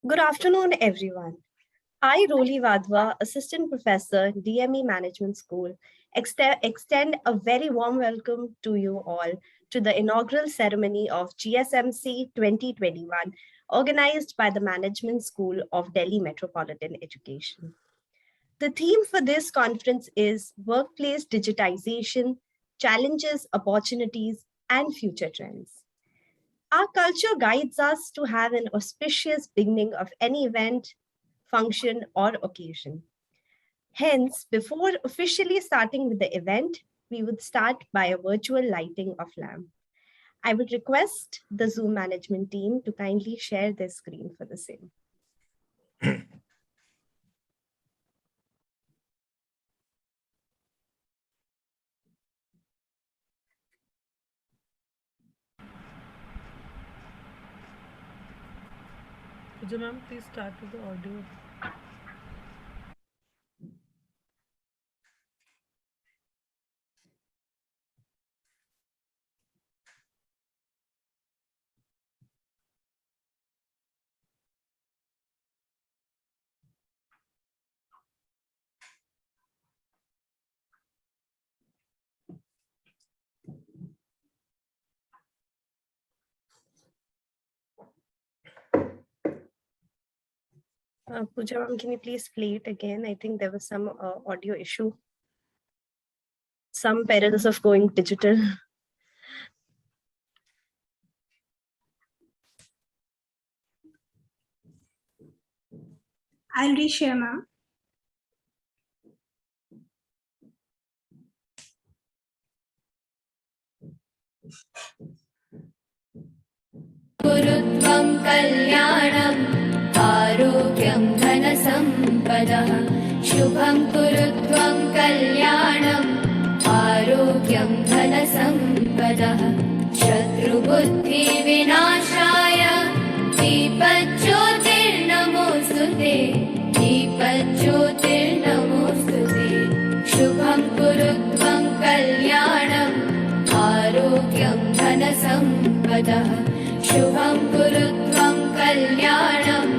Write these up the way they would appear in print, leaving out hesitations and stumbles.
Good afternoon, everyone. I, Roli Vadwa, Assistant Professor, DME Management School, extend a very warm welcome to you all to the inaugural ceremony of GSMC 2021, organized by the Management School of Delhi Metropolitan Education. The theme for this conference is Workplace Digitization, Challenges, Opportunities, and Future Trends. Our culture guides us to have an auspicious beginning of any event, function, or occasion. Hence, before officially starting with the event, we would start by a virtual lighting of lamp. I would request the Zoom management team to kindly share their screen for the same. Ma'am, please start with the audio. Pooja, ma'am, can you please play it again? I think there was some audio issue. Some perils of going digital. I'll reshare, ma'am. गुरुत्वं कल्याणम् आरोग्यं धनसम्पदः शुभं कुरुत्वं कल्याणम् आरोग्यं धनसम्पदः शत्रुबुद्धिविनाशाय दीपज्योतिर्नमोऽस्तु ते दीपज्योतिर्नमोऽस्तु ते शुभं कुरुत्वं कल्याणम् आरोग्यं धनसम्पदः शुभं कुरुत्वं कल्याणम्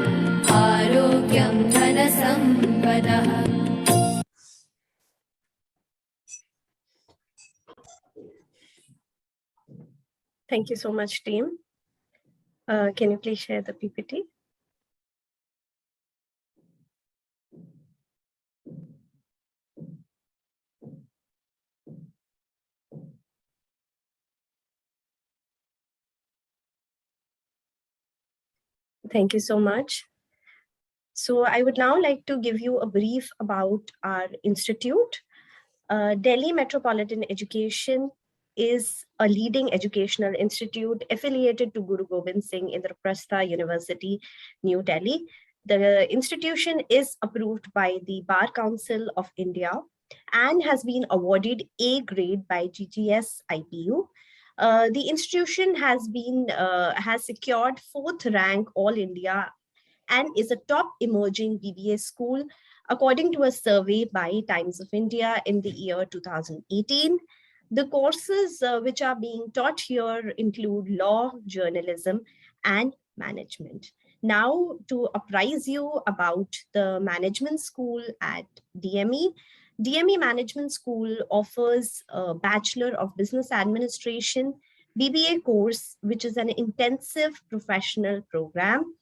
आरोग्यं धनसम्पदः. Thank you so much, team. Can you please share the PPT? Thank you so much. So I would now like to give you a brief about our institute. Delhi Metropolitan Education is a leading educational institute affiliated to Guru Gobind Singh Indraprastha University, New Delhi. The institution is approved by the Bar Council of India and has been awarded A grade by GGS IPU. The institution has secured 4th rank All India and is a top emerging BBA school according to a survey by Times of India in the year 2018. The courses which are being taught here include law, journalism, and management. Now, to apprise you about the management school at DME, DME Management School offers a Bachelor of Business Administration BBA course, which is an intensive professional program.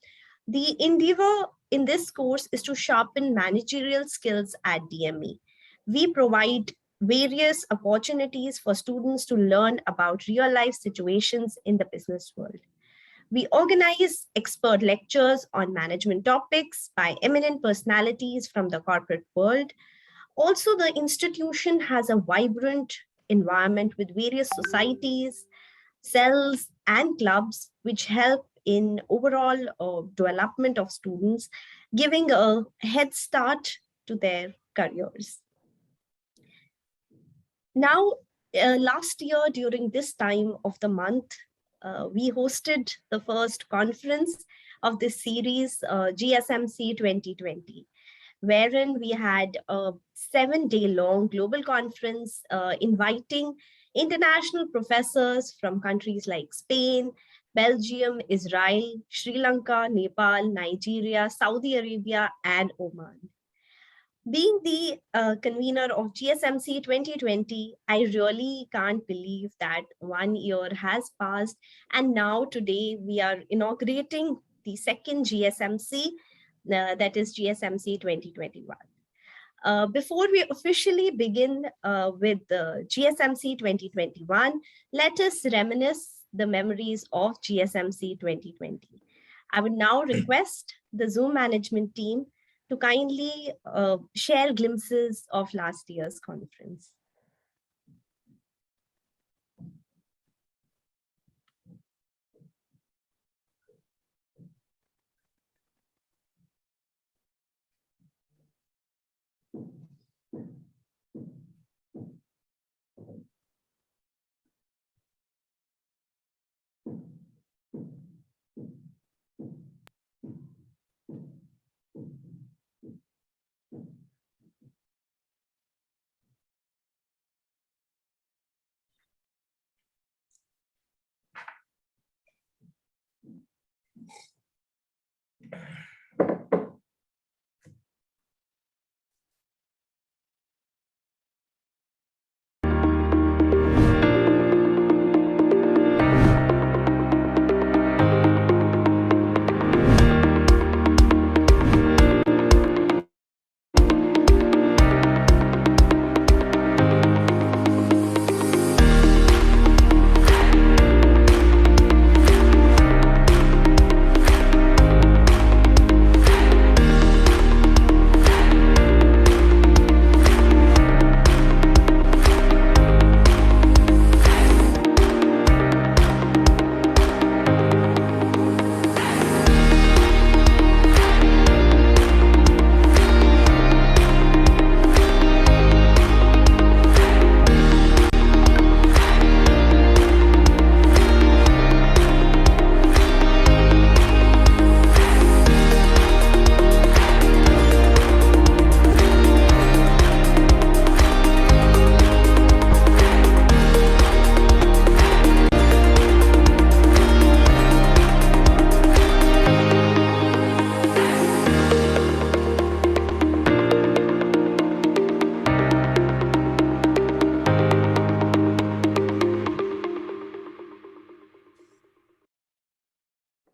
The endeavor in this course is to sharpen managerial skills at DME. We provide various opportunities for students to learn about real-life situations in the business world. We organize expert lectures on management topics by eminent personalities from the corporate world. Also, the institution has a vibrant environment with various societies, cells, and clubs, which help in overall development of students, giving a head start to their careers. Now, last year during this time of the month, we hosted the first conference of this series, GSMC 2020, wherein we had a 7-day-long global conference inviting international professors from countries like Spain, Belgium, Israel, Sri Lanka, Nepal, Nigeria, Saudi Arabia, and Oman. Being the convener of GSMC 2020, I really can't believe that 1 year has passed. And now today we are inaugurating the second GSMC, that is GSMC 2021. Before we officially begin with the GSMC 2021, let us reminisce the memories of GSMC 2020. I would now request the Zoom management team to kindly share glimpses of last year's conference.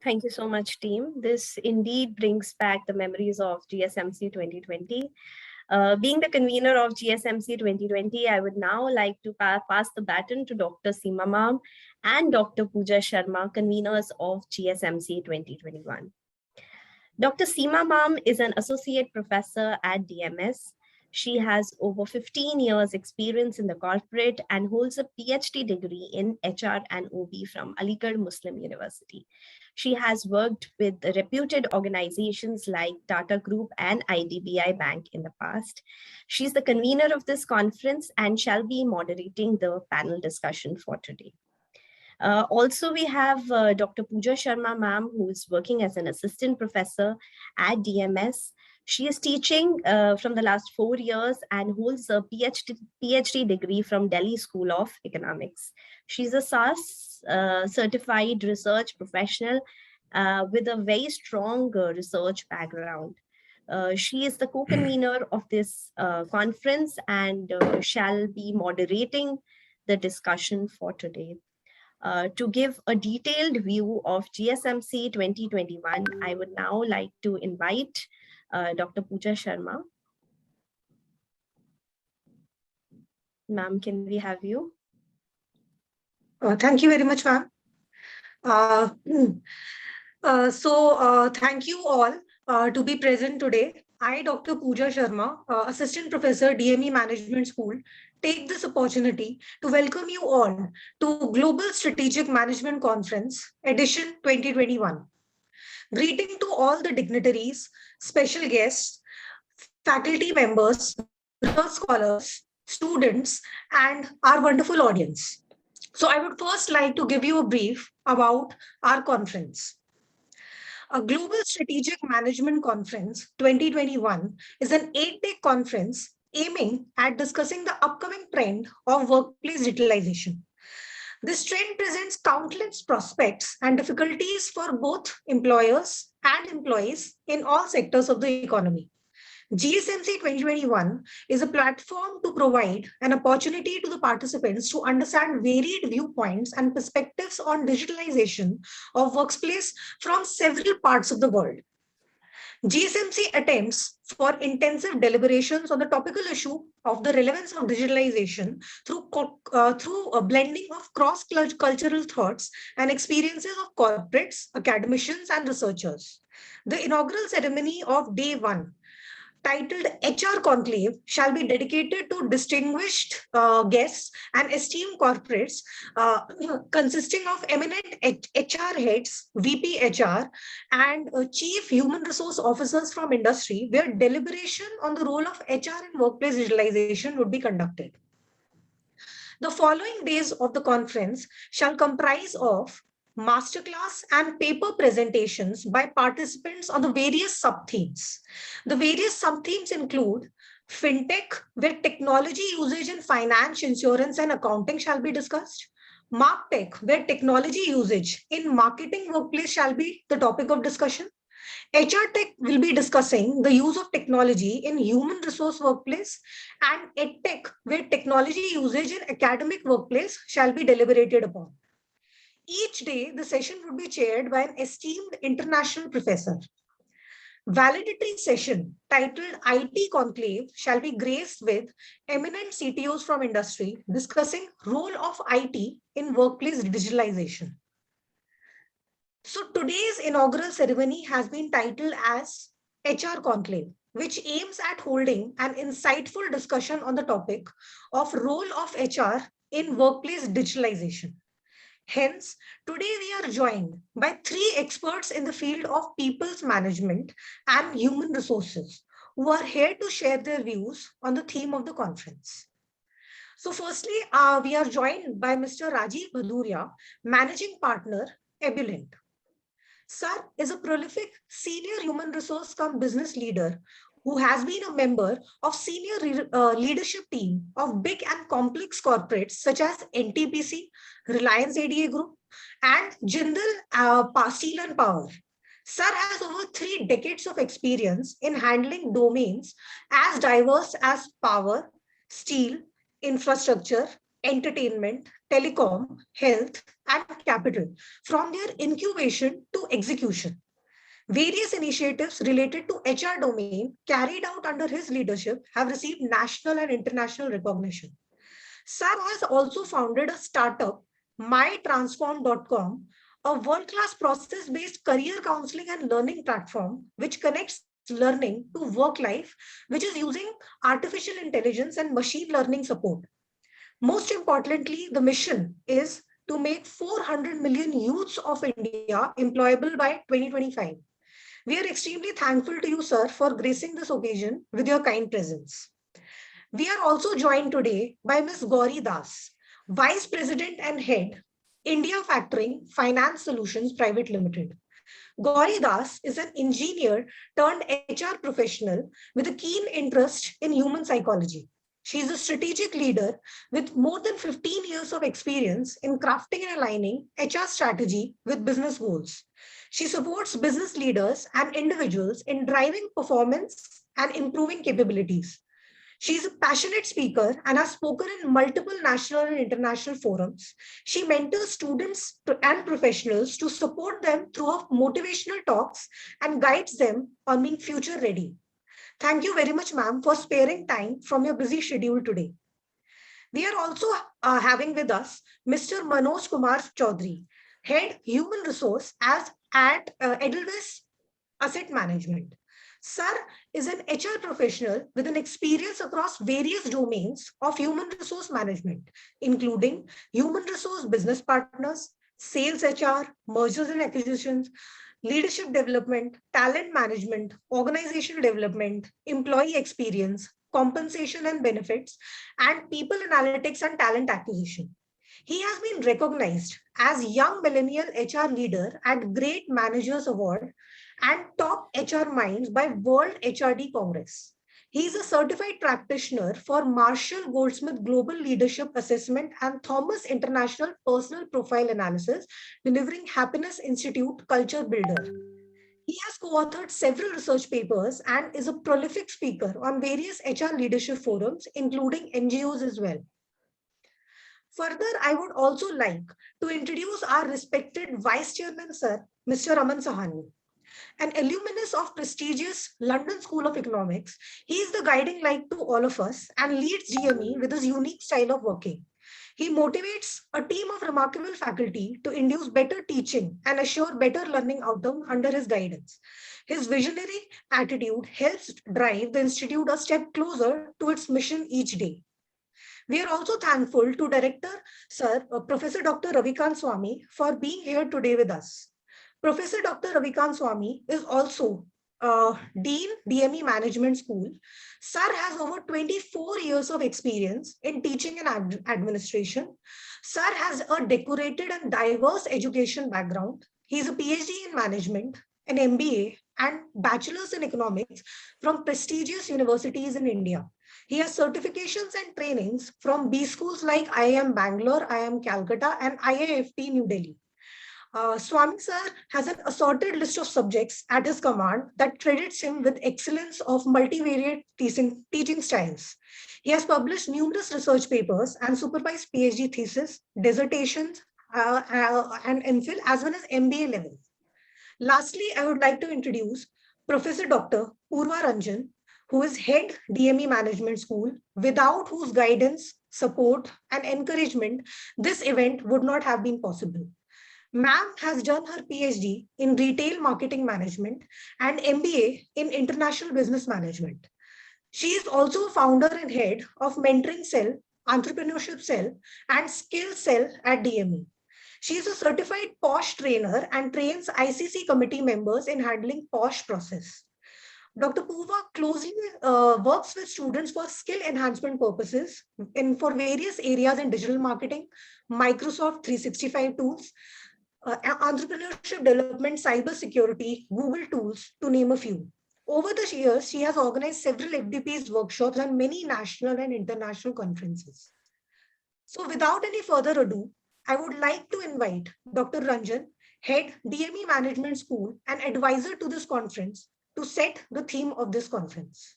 Thank you so much, team. This indeed brings back the memories of GSMC 2020. Being the convener of GSMC 2020, I would now like to pass the baton to Dr. Seema Ma'am and Dr. Pooja Sharma, conveners of GSMC 2021. Dr. Seema Ma'am is an associate professor at DMS. She has over 15 years experience in the corporate and holds a PhD degree in HR and OB from Aligarh Muslim University. She has worked with reputed organizations like Tata Group and IDBI Bank in the past. She's the convener of this conference and shall be moderating the panel discussion for today. Also, we have Dr. Pooja Sharma ma'am, who is working as an assistant professor at DMS. She is teaching from the last 4 years and holds a PhD degree from Delhi School of Economics. She's a SAS certified research professional with a very strong research background. She is the co-convener of this conference and shall be moderating the discussion for today. To give a detailed view of GSMC 2021, I would now like to invite Dr. Pooja Sharma. Ma'am, can we have you? Thank you very much, ma'am. Thank you all to be present today. I, Dr. Pooja Sharma, Assistant Professor, DME Management School, take this opportunity to welcome you all to Global Strategic Management Conference, edition 2021. Greeting to all the dignitaries, special guests, faculty members, research scholars, students, and our wonderful audience. So I would first like to give you a brief about our conference. A Global Strategic Management Conference 2021 is an 8-day conference aiming at discussing the upcoming trend of workplace digitalization. This trend presents countless prospects and difficulties for both employers and employees in all sectors of the economy. GSMC 2021 is a platform to provide an opportunity to the participants to understand varied viewpoints and perspectives on digitalization of workplace from several parts of the world. GSMC attempts for intensive deliberations on the topical issue of the relevance of digitalization through a blending of cross-cultural thoughts and experiences of corporates, academicians, and researchers. The inaugural ceremony of day one, titled HR Conclave, shall be dedicated to distinguished guests and esteemed corporates consisting of eminent HR heads, VP HR, and chief human resource officers from industry, where deliberation on the role of HR in workplace digitalization would be conducted. The following days of the conference shall comprise of masterclass and paper presentations by participants on the various sub-themes. The various sub-themes include fintech, where technology usage in finance, insurance, and accounting shall be discussed. Marktech, where technology usage in marketing workplace shall be the topic of discussion. HR Tech will be discussing the use of technology in human resource workplace, and EdTech, where technology usage in academic workplace shall be deliberated upon. Each day, the session would be chaired by an esteemed international professor. Valedictory session titled IT Conclave shall be graced with eminent CTOs from industry discussing role of IT in workplace digitalization. So today's inaugural ceremony has been titled as HR Conclave, which aims at holding an insightful discussion on the topic of role of HR in workplace digitalization. Hence, today we are joined by three experts in the field of people's management and human resources who are here to share their views on the theme of the conference. So firstly, we are joined by Mr. Rajiv Bhaduria, Managing Partner, Ebullient. Sir is a prolific senior human resource cum business leader who has been a member of senior leadership team of big and complex corporates such as NTPC, Reliance ADA Group, and Jindal Steel and Power. Sir has over 3 decades of experience in handling domains as diverse as power, steel, infrastructure, entertainment, telecom, health, and capital from their incubation to execution. Various initiatives related to HR domain carried out under his leadership have received national and international recognition. Sir has also founded a startup, mytransform.com, a world-class process-based career counseling and learning platform which connects learning to work life, which is using artificial intelligence and machine learning support. Most importantly, the mission is to make 400 million youths of India employable by 2025. We are extremely thankful to you, sir, for gracing this occasion with your kind presence. We are also joined today by Ms. Gauri Das, Vice President and Head, India Factoring Finance Solutions Private Limited. Gauri Das is an engineer turned HR professional with a keen interest in human psychology. She is a strategic leader with more than 15 years of experience in crafting and aligning HR strategy with business goals. She supports business leaders and individuals in driving performance and improving capabilities. She is a passionate speaker and has spoken in multiple national and international forums. She mentors students and professionals to support them through her motivational talks and guides them on being future ready. Thank you very much, ma'am, for sparing time from your busy schedule today. We are also having with us Mr. Manoj Kumar Chaudhary, Head Human Resource at Edelweiss Asset Management. Sir is an HR professional with an experience across various domains of human resource management, including human resource business partners, sales HR, mergers and acquisitions, leadership development, talent management, organizational development, employee experience, compensation and benefits, and people analytics and talent acquisition. He has been recognized as Young Millennial HR Leader at Great Managers Award and Top HR Minds by World HRD Congress. He's a certified practitioner for Marshall Goldsmith Global Leadership Assessment and Thomas International Personal Profile Analysis, delivering Happiness Institute Culture Builder. He has co-authored several research papers and is a prolific speaker on various HR leadership forums, including NGOs as well. Further, I would also like to introduce our respected Vice Chairman, Sir, Mr. Raman Sahani. An alumnus of prestigious London School of Economics, he is the guiding light to all of us and leads GME with his unique style of working. He motivates a team of remarkable faculty to induce better teaching and assure better learning outcome under his guidance. His visionary attitude helps drive the institute a step closer to its mission each day. We are also thankful to Director Sir Professor Dr. Ravikant Swami for being here today with us. Professor Dr. Ravikant Swami is also Dean, DME Management School. Sir has over 24 years of experience in teaching and administration. Sir has a decorated and diverse education background. He's a PhD in management, an MBA, and bachelor's in economics from prestigious universities in India. He has certifications and trainings from B schools like IIM Bangalore, IIM Calcutta, and IIFT New Delhi. Swami sir has an assorted list of subjects at his command that credits him with excellence of multivariate teaching styles. He has published numerous research papers and supervised PhD thesis, dissertations, and MPhil as well as MBA level. Lastly, I would like to introduce Professor Dr. Purva Ranjan, who is head DME Management School, without whose guidance, support, and encouragement, this event would not have been possible. Ma'am has done her PhD in retail marketing management and MBA in international business management. She is also founder and head of Mentoring Cell, Entrepreneurship Cell, and Skill Cell at DME. She is a certified POSH trainer and trains ICC committee members in handling POSH process. Dr. Purva closely works with students for skill enhancement purposes for various areas in digital marketing, Microsoft 365 tools, entrepreneurship development, cyber security, Google tools, to name a few. Over the years, she has organized several FDP's workshops and many national and international conferences. So without any further ado, I would like to invite Dr. Ranjan, head DME Management School and advisor to this conference, to set the theme of this conference.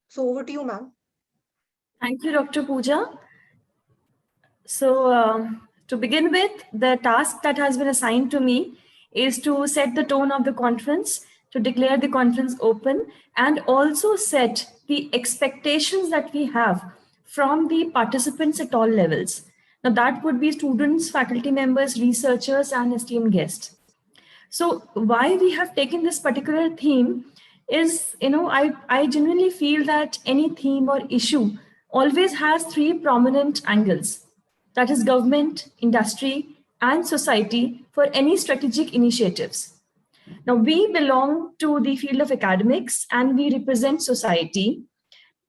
So over to you, ma'am. Thank you, Dr. Pooja. So to begin with, the task that has been assigned to me is to set the tone of the conference, to declare the conference open, and also set the expectations that we have from the participants at all levels. Now that would be students, faculty members, researchers, and esteemed guests. So why we have taken this particular theme is, I genuinely feel that any theme or issue always has three prominent angles. That is government, industry, and society for any strategic initiatives. Now, we belong to the field of academics and we represent society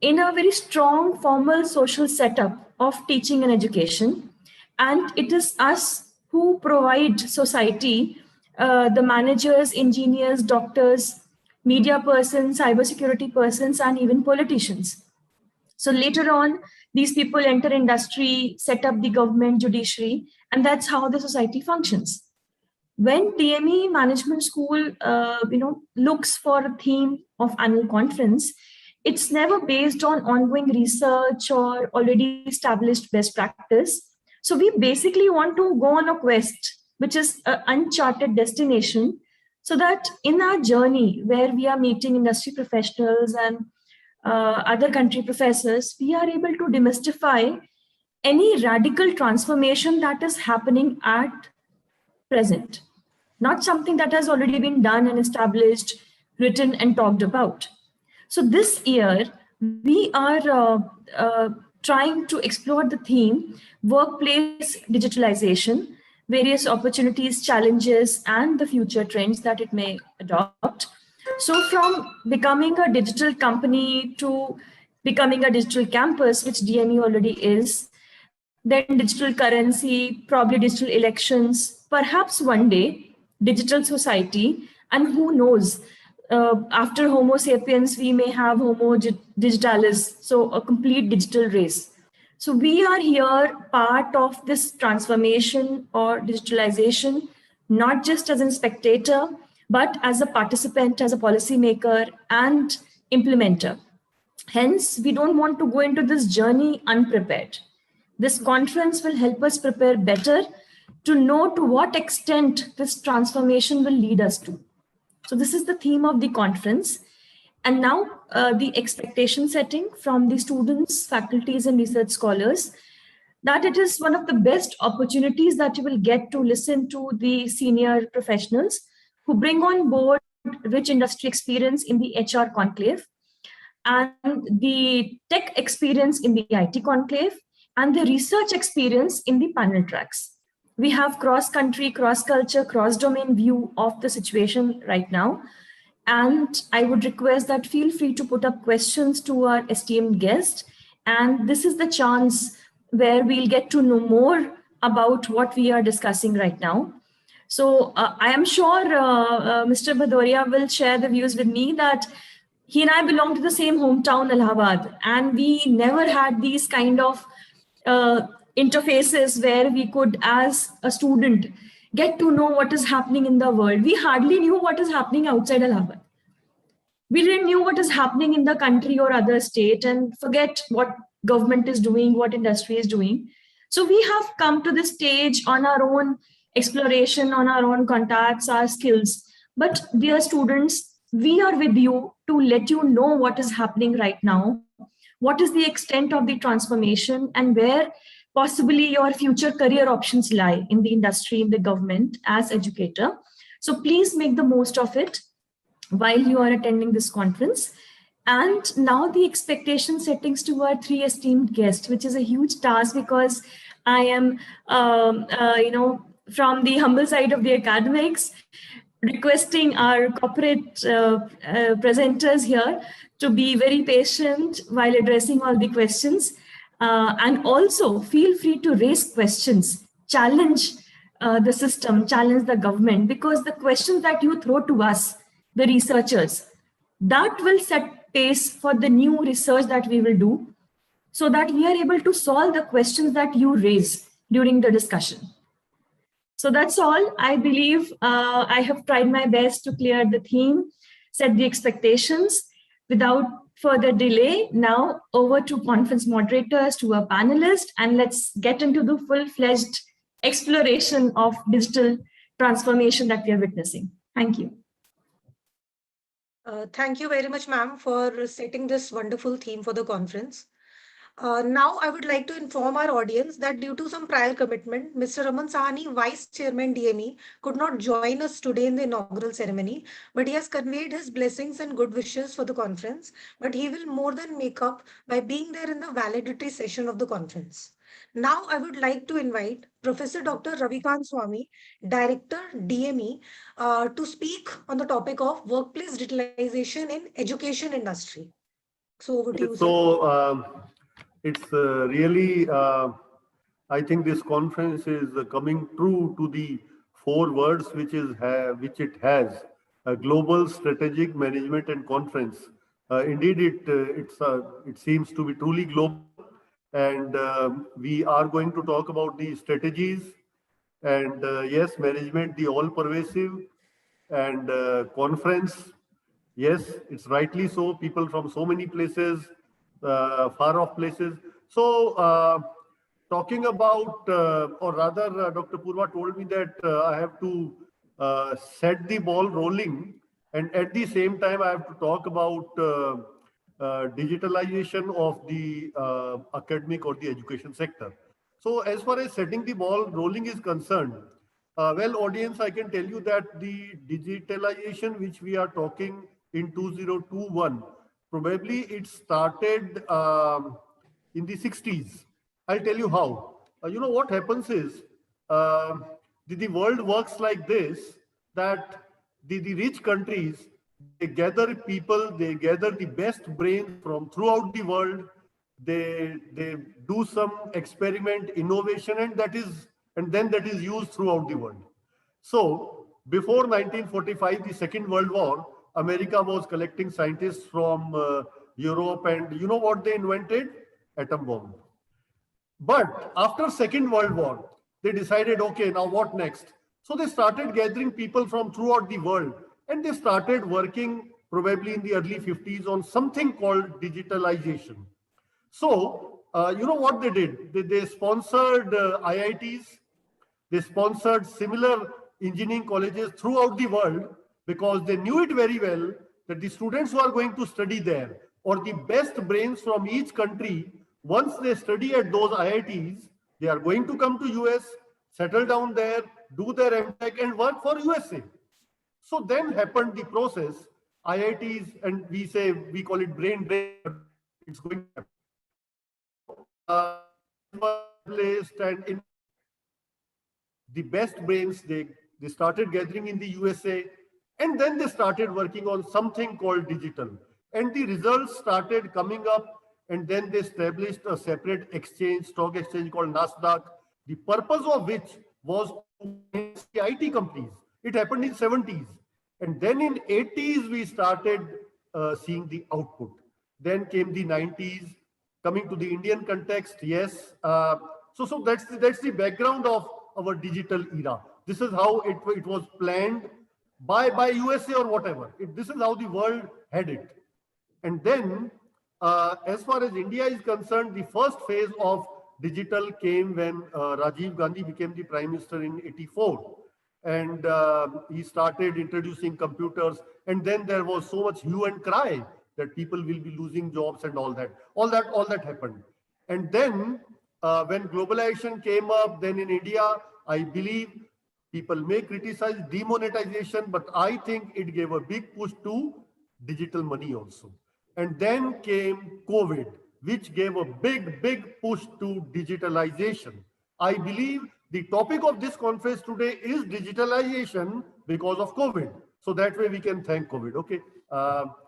in a very strong formal social setup of teaching and education. And it is us who provide society, the managers, engineers, doctors, media persons, cybersecurity persons, and even politicians. So later on, these people enter industry, set up the government, judiciary, and that's how the society functions. When DME Management School, looks for a theme of annual conference, it's never based on ongoing research or already established best practice. So we basically want to go on a quest, which is an uncharted destination, so that in our journey where we are meeting industry professionals and other country professors, we are able to demystify any radical transformation that is happening at present, not something that has already been done and established, written and talked about. So this year, we are trying to explore the theme, workplace digitalization, various opportunities, challenges, and the future trends that it may adopt. So from becoming a digital company to becoming a digital campus, which DME already is, then digital currency, probably digital elections, perhaps one day, digital society, and who knows, after Homo sapiens, we may have Homo digitalis, so a complete digital race. So we are here part of this transformation or digitalization, not just as a spectator, but as a participant, as a policymaker and implementer. Hence, we don't want to go into this journey unprepared. This conference will help us prepare better to know to what extent this transformation will lead us to. So this is the theme of the conference. And now the expectation setting from the students, faculties, and research scholars, that it is one of the best opportunities that you will get to listen to the senior professionals who bring on board rich industry experience in the HR conclave and the tech experience in the IT conclave and the research experience in the panel tracks. We have cross-country, cross-culture, cross-domain view of the situation right now. And I would request that feel free to put up questions to our esteemed guest. And this is the chance where we'll get to know more about what we are discussing right now. So I am sure Mr. Bhadoria will share the views with me that he and I belong to the same hometown, Allahabad, and we never had these kind of interfaces where we could, as a student, get to know what is happening in the world. We hardly knew what is happening outside Allahabad. We didn't knew what is happening in the country or other state, and forget what government is doing, what industry is doing. So we have come to this stage on our own exploration, on our own contacts, our skills. But dear students, we are with you to let you know what is happening right now, what is the extent of the transformation, and where possibly your future career options lie in the industry, in the government, as educator. So please make the most of it while you are attending this conference. And now the expectation settings to our three esteemed guests, which is a huge task because I am, from the humble side of the academics, requesting our corporate presenters here to be very patient while addressing all the questions. And also feel free to raise questions, challenge the system, challenge the government, because the questions that you throw to us, the researchers, that will set pace for the new research that we will do so that we are able to solve the questions that you raise during the discussion. So that's all. I believe I have tried my best to clear the theme, set the expectations. Without further delay, now over to conference moderators, to our panelists, and let's get into the full-fledged exploration of digital transformation that we are witnessing. Thank you. Thank you very much, ma'am, for setting this wonderful theme for the conference. Now, I would like to inform our audience that due to some prior commitment, Mr. Raman Sahani, Vice Chairman DME, could not join us today in the inaugural ceremony, but he has conveyed his blessings and good wishes for the conference, but he will more than make up by being there in the valedictory session of the conference. Now, I would like to invite Professor Dr. Ravikant Swami, Director DME, to speak on the topic of workplace digitalization in education industry. So over to you, sir. So it's really, I think this conference is coming true to the 4 words which it has: a global strategic management and conference. Indeed, it seems to be truly global, and we are going to talk about the strategies and yes, management, the all-pervasive, and conference. Yes, it's rightly so. People from so many places, far off places. So talking about, or rather, Dr. Purva told me that I have to set the ball rolling, and at the same time, I have to talk about digitalization of the academic or the education sector. So as far as setting the ball rolling is concerned, well, audience, I can tell you that the digitalization which we are talking in 2021, probably it started in the 60s. I'll tell you how. You know what happens is, the world works like this, that the rich countries, they gather people, they gather the best brains from throughout the world, they do some experiment, innovation, and then that is used throughout the world. So before 1945, the Second World War, America was collecting scientists from Europe, and you know what they invented? Atom bomb. But after Second World War, they decided, okay, now what next? So they started gathering people from throughout the world, and they started working probably in the early 50s on something called digitalization. So, you know what they did? They sponsored IITs, they sponsored similar engineering colleges throughout the world because they knew it very well that the students who are going to study there, or the best brains from each country, once they study at those IITs, they are going to come to US, settle down there, do their MTech and work for USA. So then happened the process, IITs, and we call it brain drain, but it's going to happen. Placed, and in the best brains, they started gathering in the USA, and then they started working on something called digital. And the results started coming up, and then they established a separate exchange, stock exchange called NASDAQ, the purpose of which was to the IT companies. It happened in 70s. And then in 80s, we started seeing the output. Then came the 90s, coming to the Indian context, yes. So that's the background of our digital era. This is how it was planned by USA or whatever. This is how the world had it. And then, as far as India is concerned, the first phase of digital came when Rajiv Gandhi became the Prime Minister in '84. And he started introducing computers. And then there was so much hue and cry that people will be losing jobs and all that. All that happened. And then when globalization came up, then in India, I believe people may criticize demonetization, but I think it gave a big push to digital money also. And then came COVID, which gave a big push to digitalization. I believe the topic of this conference today is digitalization because of COVID. So that way we can thank COVID. Okay.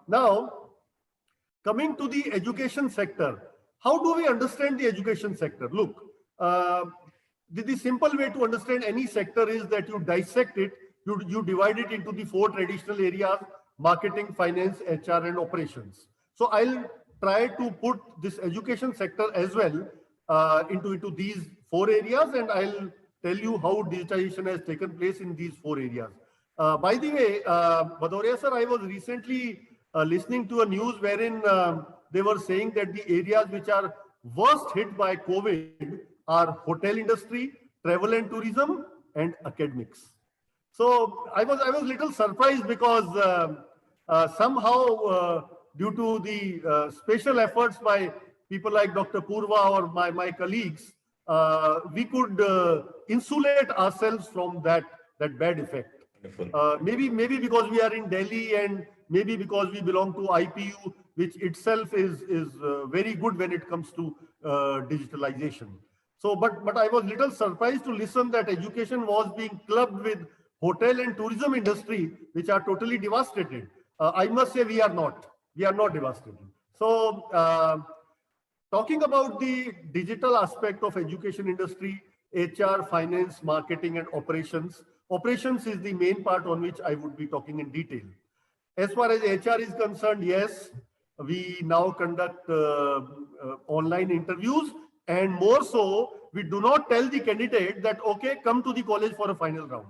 Now, coming to the education sector, how do we understand the education sector? Look, the simple way to understand any sector is that you dissect it, you divide it into the four traditional areas: marketing, finance, HR, and operations. So I'll try to put this education sector as well into these four areas, and I'll tell you how digitization has taken place in these four areas. By the way, Bhadoria sir, I was recently listening to a news wherein they were saying that the areas which are worst hit by COVID are hotel industry, travel and tourism, and academics. So I was little surprised because somehow due to the special efforts by people like Dr. Purva or my colleagues, we could insulate ourselves from that bad effect. Maybe because we are in Delhi, and maybe because we belong to IPU, which itself is very good when it comes to digitalization. So, but I was little surprised to listen that education was being clubbed with hotel and tourism industry, which are totally devastated. I must say we are not devastated. So, talking about the digital aspect of education industry, HR, finance, marketing, and operations. Operations is the main part on which I would be talking in detail. As far as HR is concerned, yes, we now conduct online interviews, and more so, we do not tell the candidate that, okay, come to the college for a final round.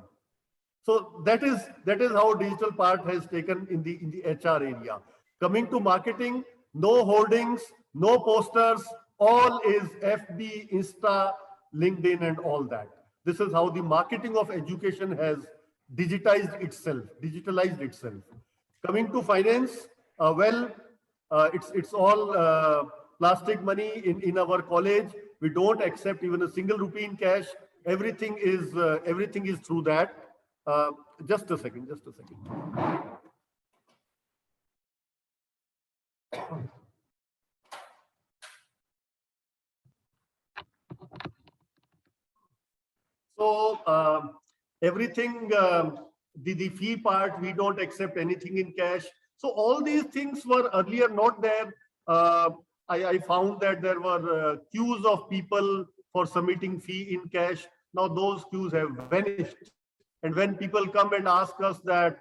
So that is how digital part has taken in the HR area. Coming to marketing, no hoardings, no posters, all is FB, Insta, LinkedIn, and all that. This is how the marketing of education has digitalized itself. Coming to finance, it's all plastic money in our college. We don't accept even a single rupee in cash. Everything is through that. Just a second. So everything, the fee part, we don't accept anything in cash. So all these things were earlier not there. I found that there were queues of people for submitting fee in cash. Now those queues have vanished. And when people come and ask us that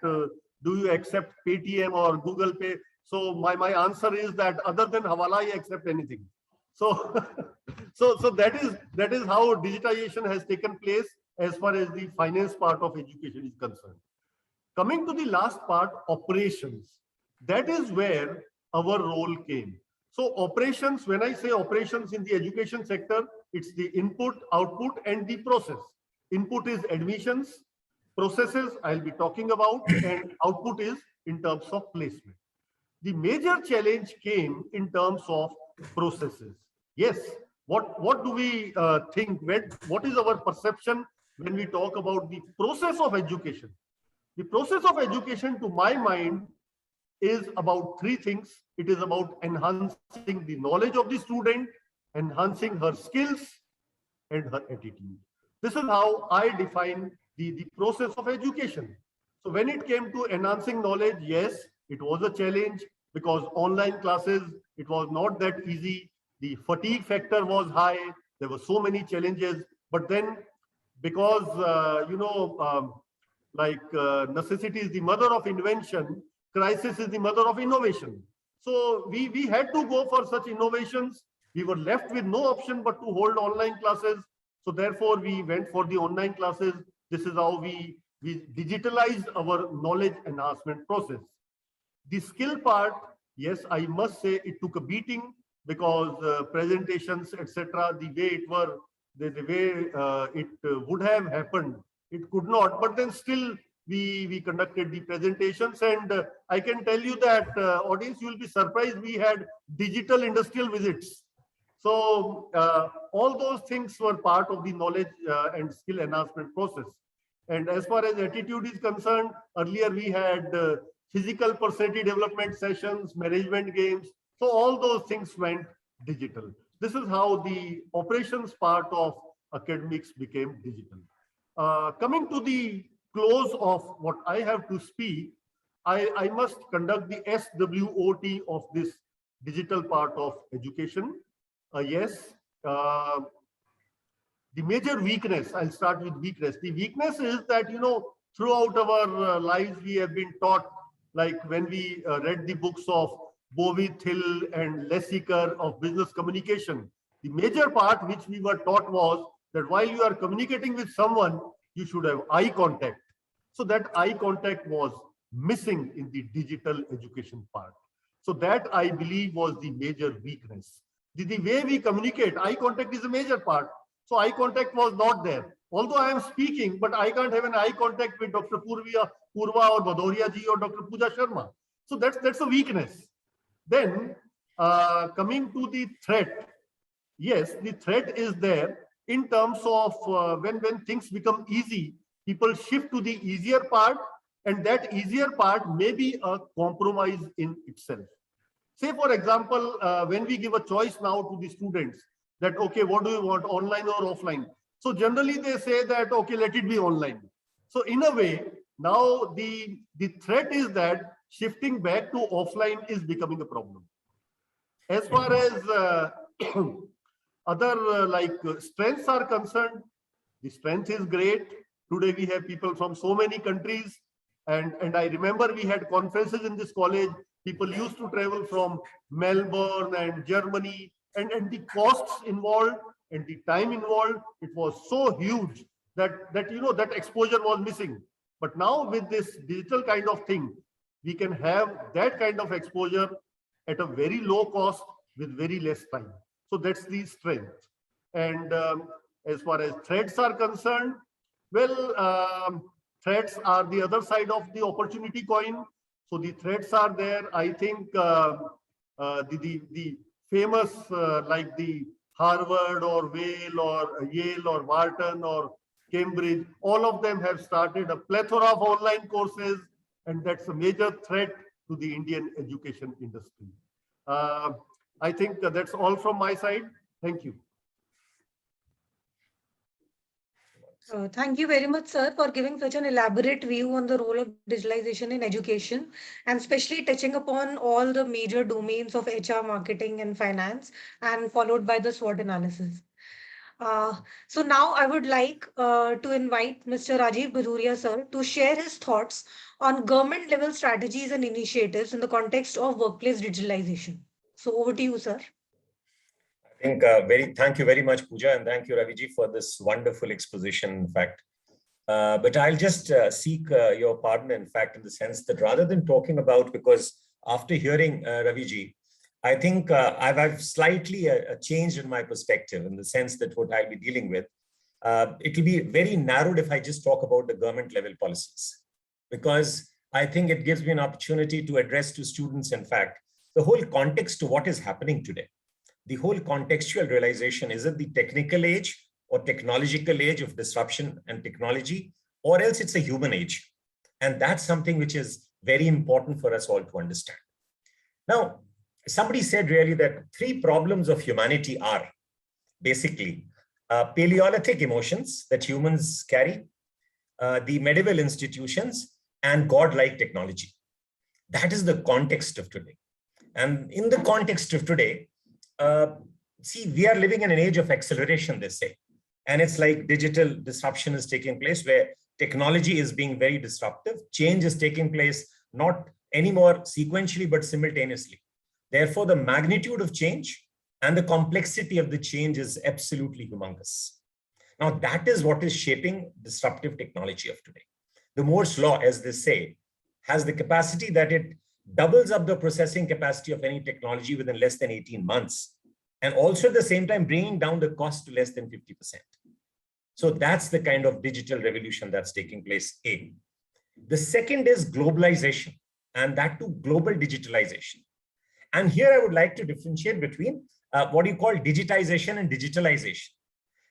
do you accept Paytm or Google Pay? So my answer is that other than Hawala, I accept anything. So, so that is how digitization has taken place as far as the finance part of education is concerned. Coming to the last part, operations. That is where our role came. So operations, when I say operations in the education sector, it's the input, output, and the process. Input is admissions, processes I'll be talking about, and output is in terms of placement. The major challenge came in terms of processes. Yes, what do we think? What is our perception when we talk about the process of education? The process of education, to my mind, is about three things. It is about enhancing the knowledge of the student, enhancing her skills, and her attitude. This is how I define the process of education. So when it came to enhancing knowledge, yes, it was a challenge because online classes, it was not that easy. The fatigue factor was high. There were so many challenges. But then because, necessity is the mother of invention, crisis is the mother of innovation. So we had to go for such innovations. We were left with no option but to hold online classes. So therefore, we went for the online classes. This is how we digitalized our knowledge enhancement process. The skill part, yes, I must say it took a beating because presentations, etc., the way it were, the way it would have happened, it could not. But then still, we conducted the presentations, and I can tell you that audience, you will be surprised. We had digital industrial visits. So all those things were part of the knowledge and skill enhancement process. And as far as attitude is concerned, earlier we had physical personality development sessions, management games. So all those things went digital. This is how the operations part of academics became digital. Coming to the close of what I have to speak, I must conduct the SWOT of this digital part of education. Yes, the major weakness, I'll start with weakness. The weakness is that, throughout our lives, we have been taught, like when we read the books of Bovey, Thill, and Lessiker of business communication, the major part which we were taught was that while you are communicating with someone, you should have eye contact. So that eye contact was missing in the digital education part. So that, I believe, was the major weakness. The way we communicate, eye contact is a major part. So eye contact was not there. Although I am speaking, but I can't have an eye contact with Dr. Purva or Bhadoria ji or Dr. Pooja Sharma. So that's a weakness. Then coming to the threat, yes, the threat is there in terms of when things become easy, people shift to the easier part, and that easier part may be a compromise in itself. Say, for example, when we give a choice now to the students that, okay, what do you want, online or offline? So generally they say that, okay, let it be online. So in a way, now the threat is that shifting back to offline is becoming a problem. As far as other strengths are concerned, the strength is great. Today we have people from so many countries, and I remember we had conferences in this college. People used to travel from Melbourne and Germany, and the costs involved and the time involved, it was so huge that that exposure was missing. But now with this digital kind of thing, we can have that kind of exposure at a very low cost with very less time. So that's the strength. And as far as threats are concerned, well, threats are the other side of the opportunity coin. So the threats are there. I think the famous like the Harvard or Yale or Wharton or Cambridge, all of them have started a plethora of online courses, and that's a major threat to the Indian education industry. I think that's all from my side. Thank you. Thank you very much, sir, for giving such an elaborate view on the role of digitalization in education, and especially touching upon all the major domains of HR, marketing, and finance, and followed by the SWOT analysis. So now I would like to invite Mr. Rajiv Baruria, sir, to share his thoughts on government level strategies and initiatives in the context of workplace digitalization. So over to you, sir. I think thank you very much, Pooja, and thank you, Raviji, for this wonderful exposition, in fact. But I'll just seek your pardon, in fact, in the sense that rather than talking about, because after hearing Raviji, I think I've slightly changed in my perspective in the sense that what I'll be dealing with, it will be very narrowed if I just talk about the government level policies, because I think it gives me an opportunity to address to students, in fact, the whole context to what is happening today. The whole contextual realization, is it the technical age or technological age of disruption and technology, or else it's a human age. And that's something which is very important for us all to understand. Now, somebody said really that three problems of humanity are basically Paleolithic emotions that humans carry, the medieval institutions, and godlike technology. That is the context of today. And in the context of today, see, we are living in an age of acceleration, they say. And it's like digital disruption is taking place where technology is being very disruptive. Change is taking place not anymore sequentially, but simultaneously. Therefore, the magnitude of change and the complexity of the change is absolutely humongous. Now, that is what is shaping disruptive technology of today. The Moore's law, as they say, has the capacity that it doubles up the processing capacity of any technology within less than 18 months. And also at the same time, bringing down the cost to less than 50%. So that's the kind of digital revolution that's taking place, A. The second is globalization, and that too global digitalization. And here I would like to differentiate between what you call digitization and digitalization.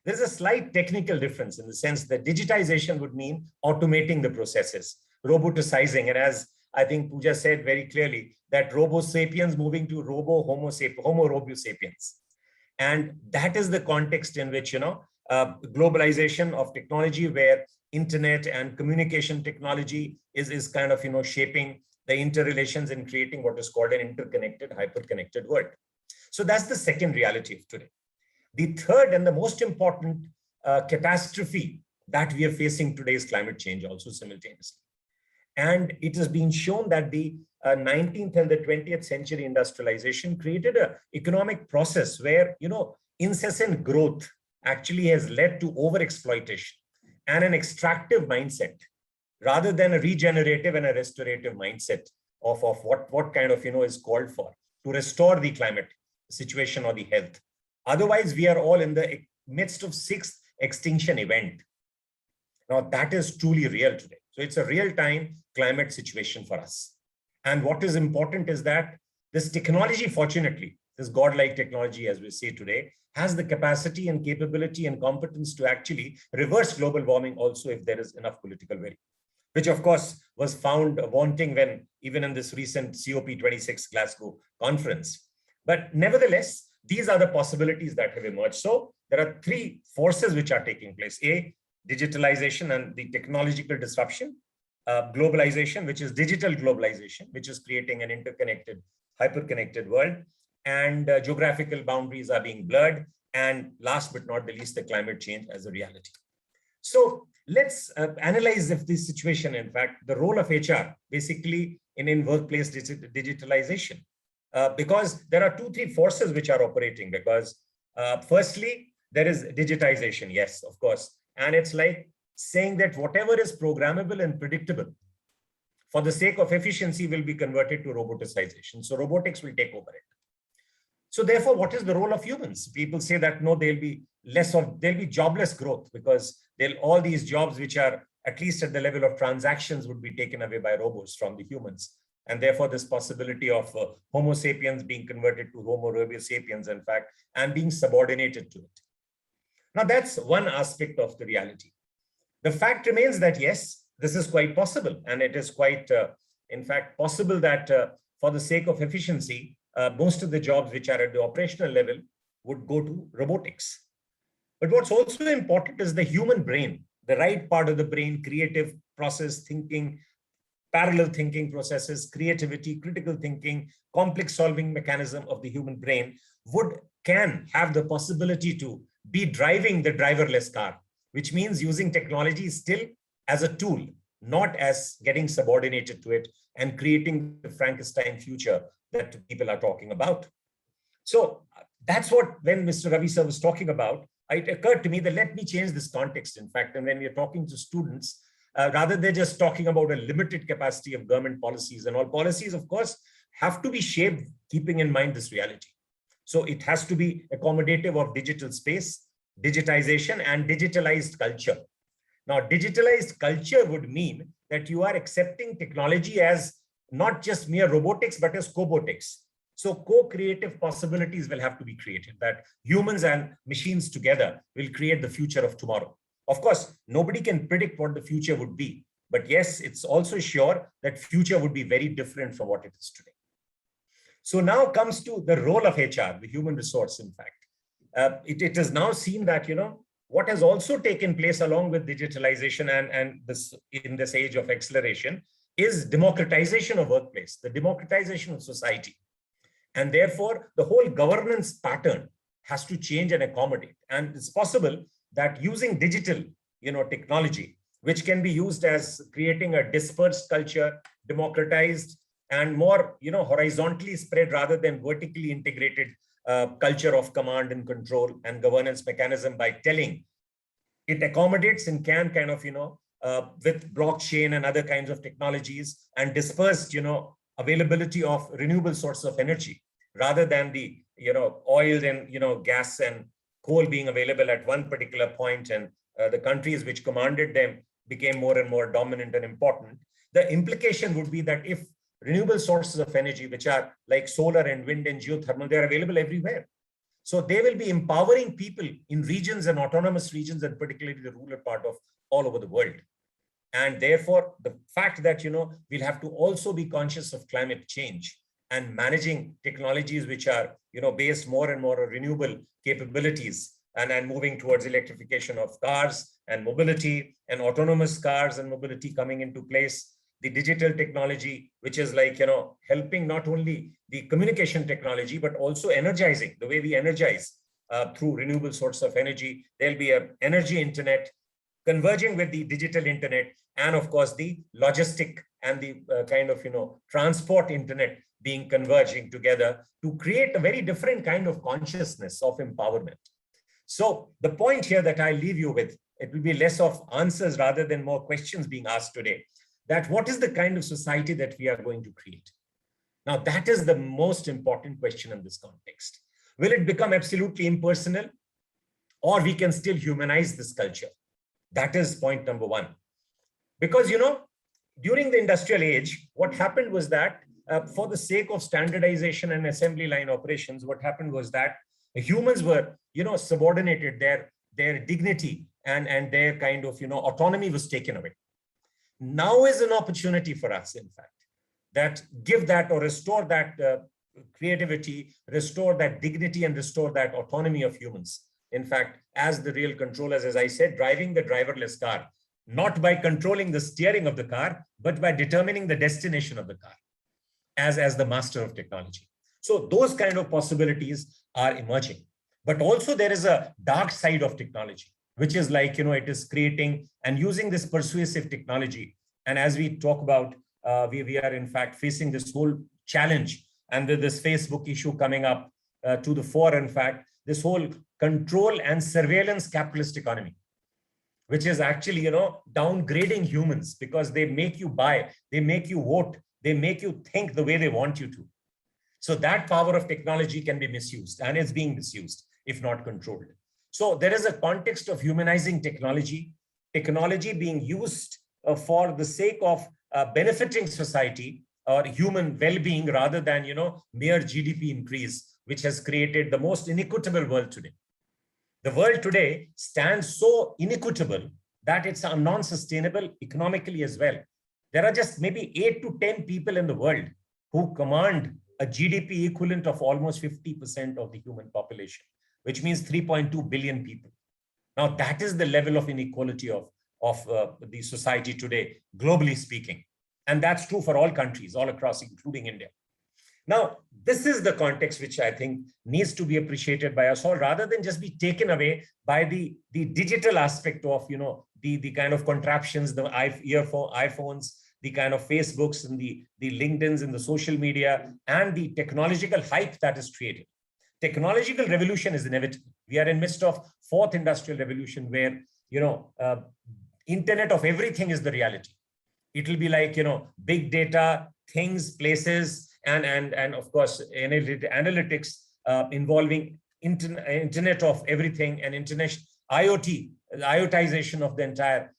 There's a slight technical difference in the sense that digitization would mean automating the processes, roboticizing, and as I think Pooja said very clearly, that Robo sapiens moving to Homo Robo sapiens. And that is the context in which, globalization of technology, where internet and communication technology is kind of, shaping the interrelations and creating what is called an interconnected, hyperconnected world. So that's the second reality of today. The third and the most important catastrophe that we are facing today is climate change also simultaneously. And it has been shown that the 19th and the 20th century industrialization created an economic process where, incessant growth actually has led to overexploitation and an extractive mindset rather than a regenerative and a restorative mindset of what kind of, is called for to restore the climate situation or the health. Otherwise, we are all in the midst of sixth extinction event. Now, that is truly real today. So it's a real-time climate situation for us. And what is important is that this technology, fortunately, this godlike technology, as we say today, has the capacity and capability and competence to actually reverse global warming also if there is enough political will, which of course was found wanting when even in this recent COP26 Glasgow conference. But nevertheless, these are the possibilities that have emerged. So there are three forces which are taking place. A, digitalization and the technological disruption. Globalization, which is digital globalization, which is creating an interconnected, hyperconnected world. And geographical boundaries are being blurred. And last but not the least, the climate change as a reality. So let's analyze if this situation, in fact, the role of HR basically in workplace digitalization. Because there are 2-3 forces which are operating, because firstly, there is digitization, yes, of course. And it's like saying that whatever is programmable and predictable for the sake of efficiency will be converted to roboticization. So robotics will take over it. So therefore, what is the role of humans? People say that no, there'll be jobless growth because all these jobs which are at least at the level of transactions would be taken away by robots from the humans. And therefore, this possibility of Homo sapiens being converted to Homo Robo sapiens, in fact, and being subordinated to it. Now, that's one aspect of the reality. The fact remains that, yes, this is quite possible. And it is quite, in fact, possible that for the sake of efficiency, most of the jobs which are at the operational level would go to robotics. But what's also important is the human brain, the right part of the brain, creative process thinking, parallel thinking processes, creativity, critical thinking, complex solving mechanism of the human brain can have the possibility to be driving the driverless car, which means using technology still as a tool, not as getting subordinated to it and creating the Frankenstein future that people are talking about. So that's what, when Mr. Ravi sir was talking about, it occurred to me that let me change this context, in fact. And when we are talking to students, rather than just talking about a limited capacity of government policies, and all policies, of course, have to be shaped keeping in mind this reality. So it has to be accommodative of digital space, digitization, and digitalized culture. Now, digitalized culture would mean that you are accepting technology as not just mere robotics, but as cobotics. So co-creative possibilities will have to be created, that humans and machines together will create the future of tomorrow. Of course, nobody can predict what the future would be, but yes, it's also sure that future would be very different from what it is today. So now comes to the role of HR, the human resource, in fact. It is now seen that, what has also taken place along with digitalization and this in this age of acceleration is democratization of workplace, the democratization of society. And therefore, the whole governance pattern has to change and accommodate. And it's possible that using digital, technology, which can be used as creating a dispersed culture, democratized, and more, horizontally spread rather than vertically integrated culture of command and control and governance mechanism, by telling it accommodates and can kind of, with blockchain and other kinds of technologies and dispersed, availability of renewable sources of energy, rather than the, oil and, gas and coal being available at one particular point, and the countries which commanded them became more and more dominant and important. The implication would be that if renewable sources of energy, which are like solar and wind and geothermal, they're available everywhere. So they will be empowering people in regions and autonomous regions, and particularly the rural part of all over the world. And therefore, the fact that, we'll have to also be conscious of climate change and managing technologies which are, based more and more on renewable capabilities, and moving towards electrification of cars and mobility and autonomous cars and mobility coming into place. The digital technology, which is like, helping not only the communication technology, but also energizing the way we energize through renewable sources of energy. There'll be an energy internet converging with the digital internet, and of course the logistic and the kind of, transport internet being converging together to create a very different kind of consciousness of empowerment. So the point here that I leave you with, it will be less of answers rather than more questions being asked today, that what is the kind of society that we are going to create? Now, that is the most important question in this context. Will it become absolutely impersonal, or we can still humanize this culture? That is point number one. Because, during the industrial age, what happened was that for the sake of standardization and assembly line operations, what happened was that humans were, subordinated, their dignity and their kind of, autonomy was taken away. Now is an opportunity for us, in fact, that give that or restore that creativity, restore that dignity, and restore that autonomy of humans. In fact, as the real controllers, as I said, driving the driverless car, not by controlling the steering of the car, but by determining the destination of the car as the master of technology. So those kind of possibilities are emerging. But also there is a dark side of technology, which is like, it is creating and using this persuasive technology. And as we talk about, we are in fact facing this whole challenge, and with this Facebook issue coming up to the fore, in fact, this whole control and surveillance capitalist economy, which is actually, downgrading humans, because they make you buy, they make you vote, they make you think the way they want you to. So that power of technology can be misused, and it's being misused if not controlled. So there is a context of humanizing technology being used for the sake of benefiting society or human well-being, rather than, mere GDP increase, which has created the most inequitable world today. The world today stands so inequitable that it's non-sustainable economically as well. There are just maybe 8 to 10 people in the world who command a GDP equivalent of almost 50% of the human population, which means 3.2 billion people. Now, that is the level of inequality of the society today, globally speaking. And that's true for all countries, all across, including India. Now, this is the context which I think needs to be appreciated by us all, rather than just be taken away by the digital aspect of, the kind of contraptions, the iPhones, the kind of Facebooks and the LinkedIns and the social media and the technological hype that is created. Technological revolution is inevitable. We are in midst of fourth industrial revolution where, internet of everything is the reality. It will be like, big data, things, places, and of course, analytics involving internet of everything and internet, IoT, the IoTization of the entire,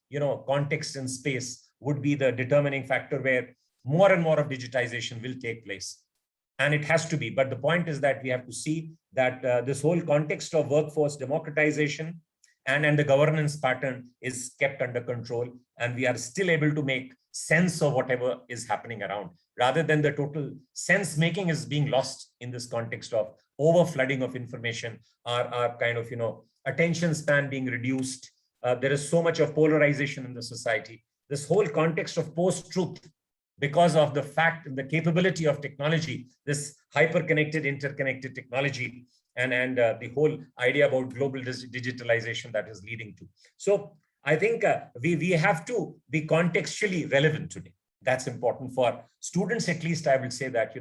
context and space would be the determining factor where more and more of digitization will take place. And it has to be. But the point is that we have to see that this whole context of workforce democratization and the governance pattern is kept under control. And we are still able to make sense of whatever is happening around, rather than the total sense making is being lost in this context of over flooding of information, our kind of, attention span being reduced. There is so much of polarization in the society. This whole context of post-truth, because of the fact and the capability of technology, this hyper-connected, interconnected technology, and the whole idea about global digitalization that is leading to. So I think we have to be contextually relevant today. That's important for students, at least. I will say that,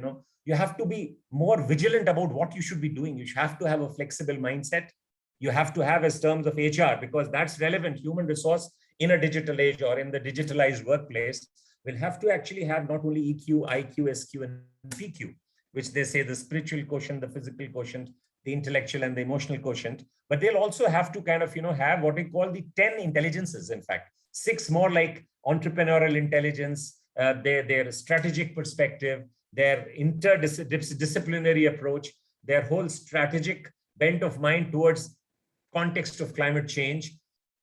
you have to be more vigilant about what you should be doing. You have to have a flexible mindset. You have to have as terms of HR, because that's relevant. Human resource in a digital age or in the digitalized workplace will have to actually have not only EQ, IQ, SQ, and PQ, which they say the spiritual quotient, the physical quotient, the intellectual and the emotional quotient, but they'll also have to kind of, have what we call the 10 intelligences. In fact, 6 more like entrepreneurial intelligence, their strategic perspective, their interdisciplinary approach, their whole strategic bent of mind towards context of climate change,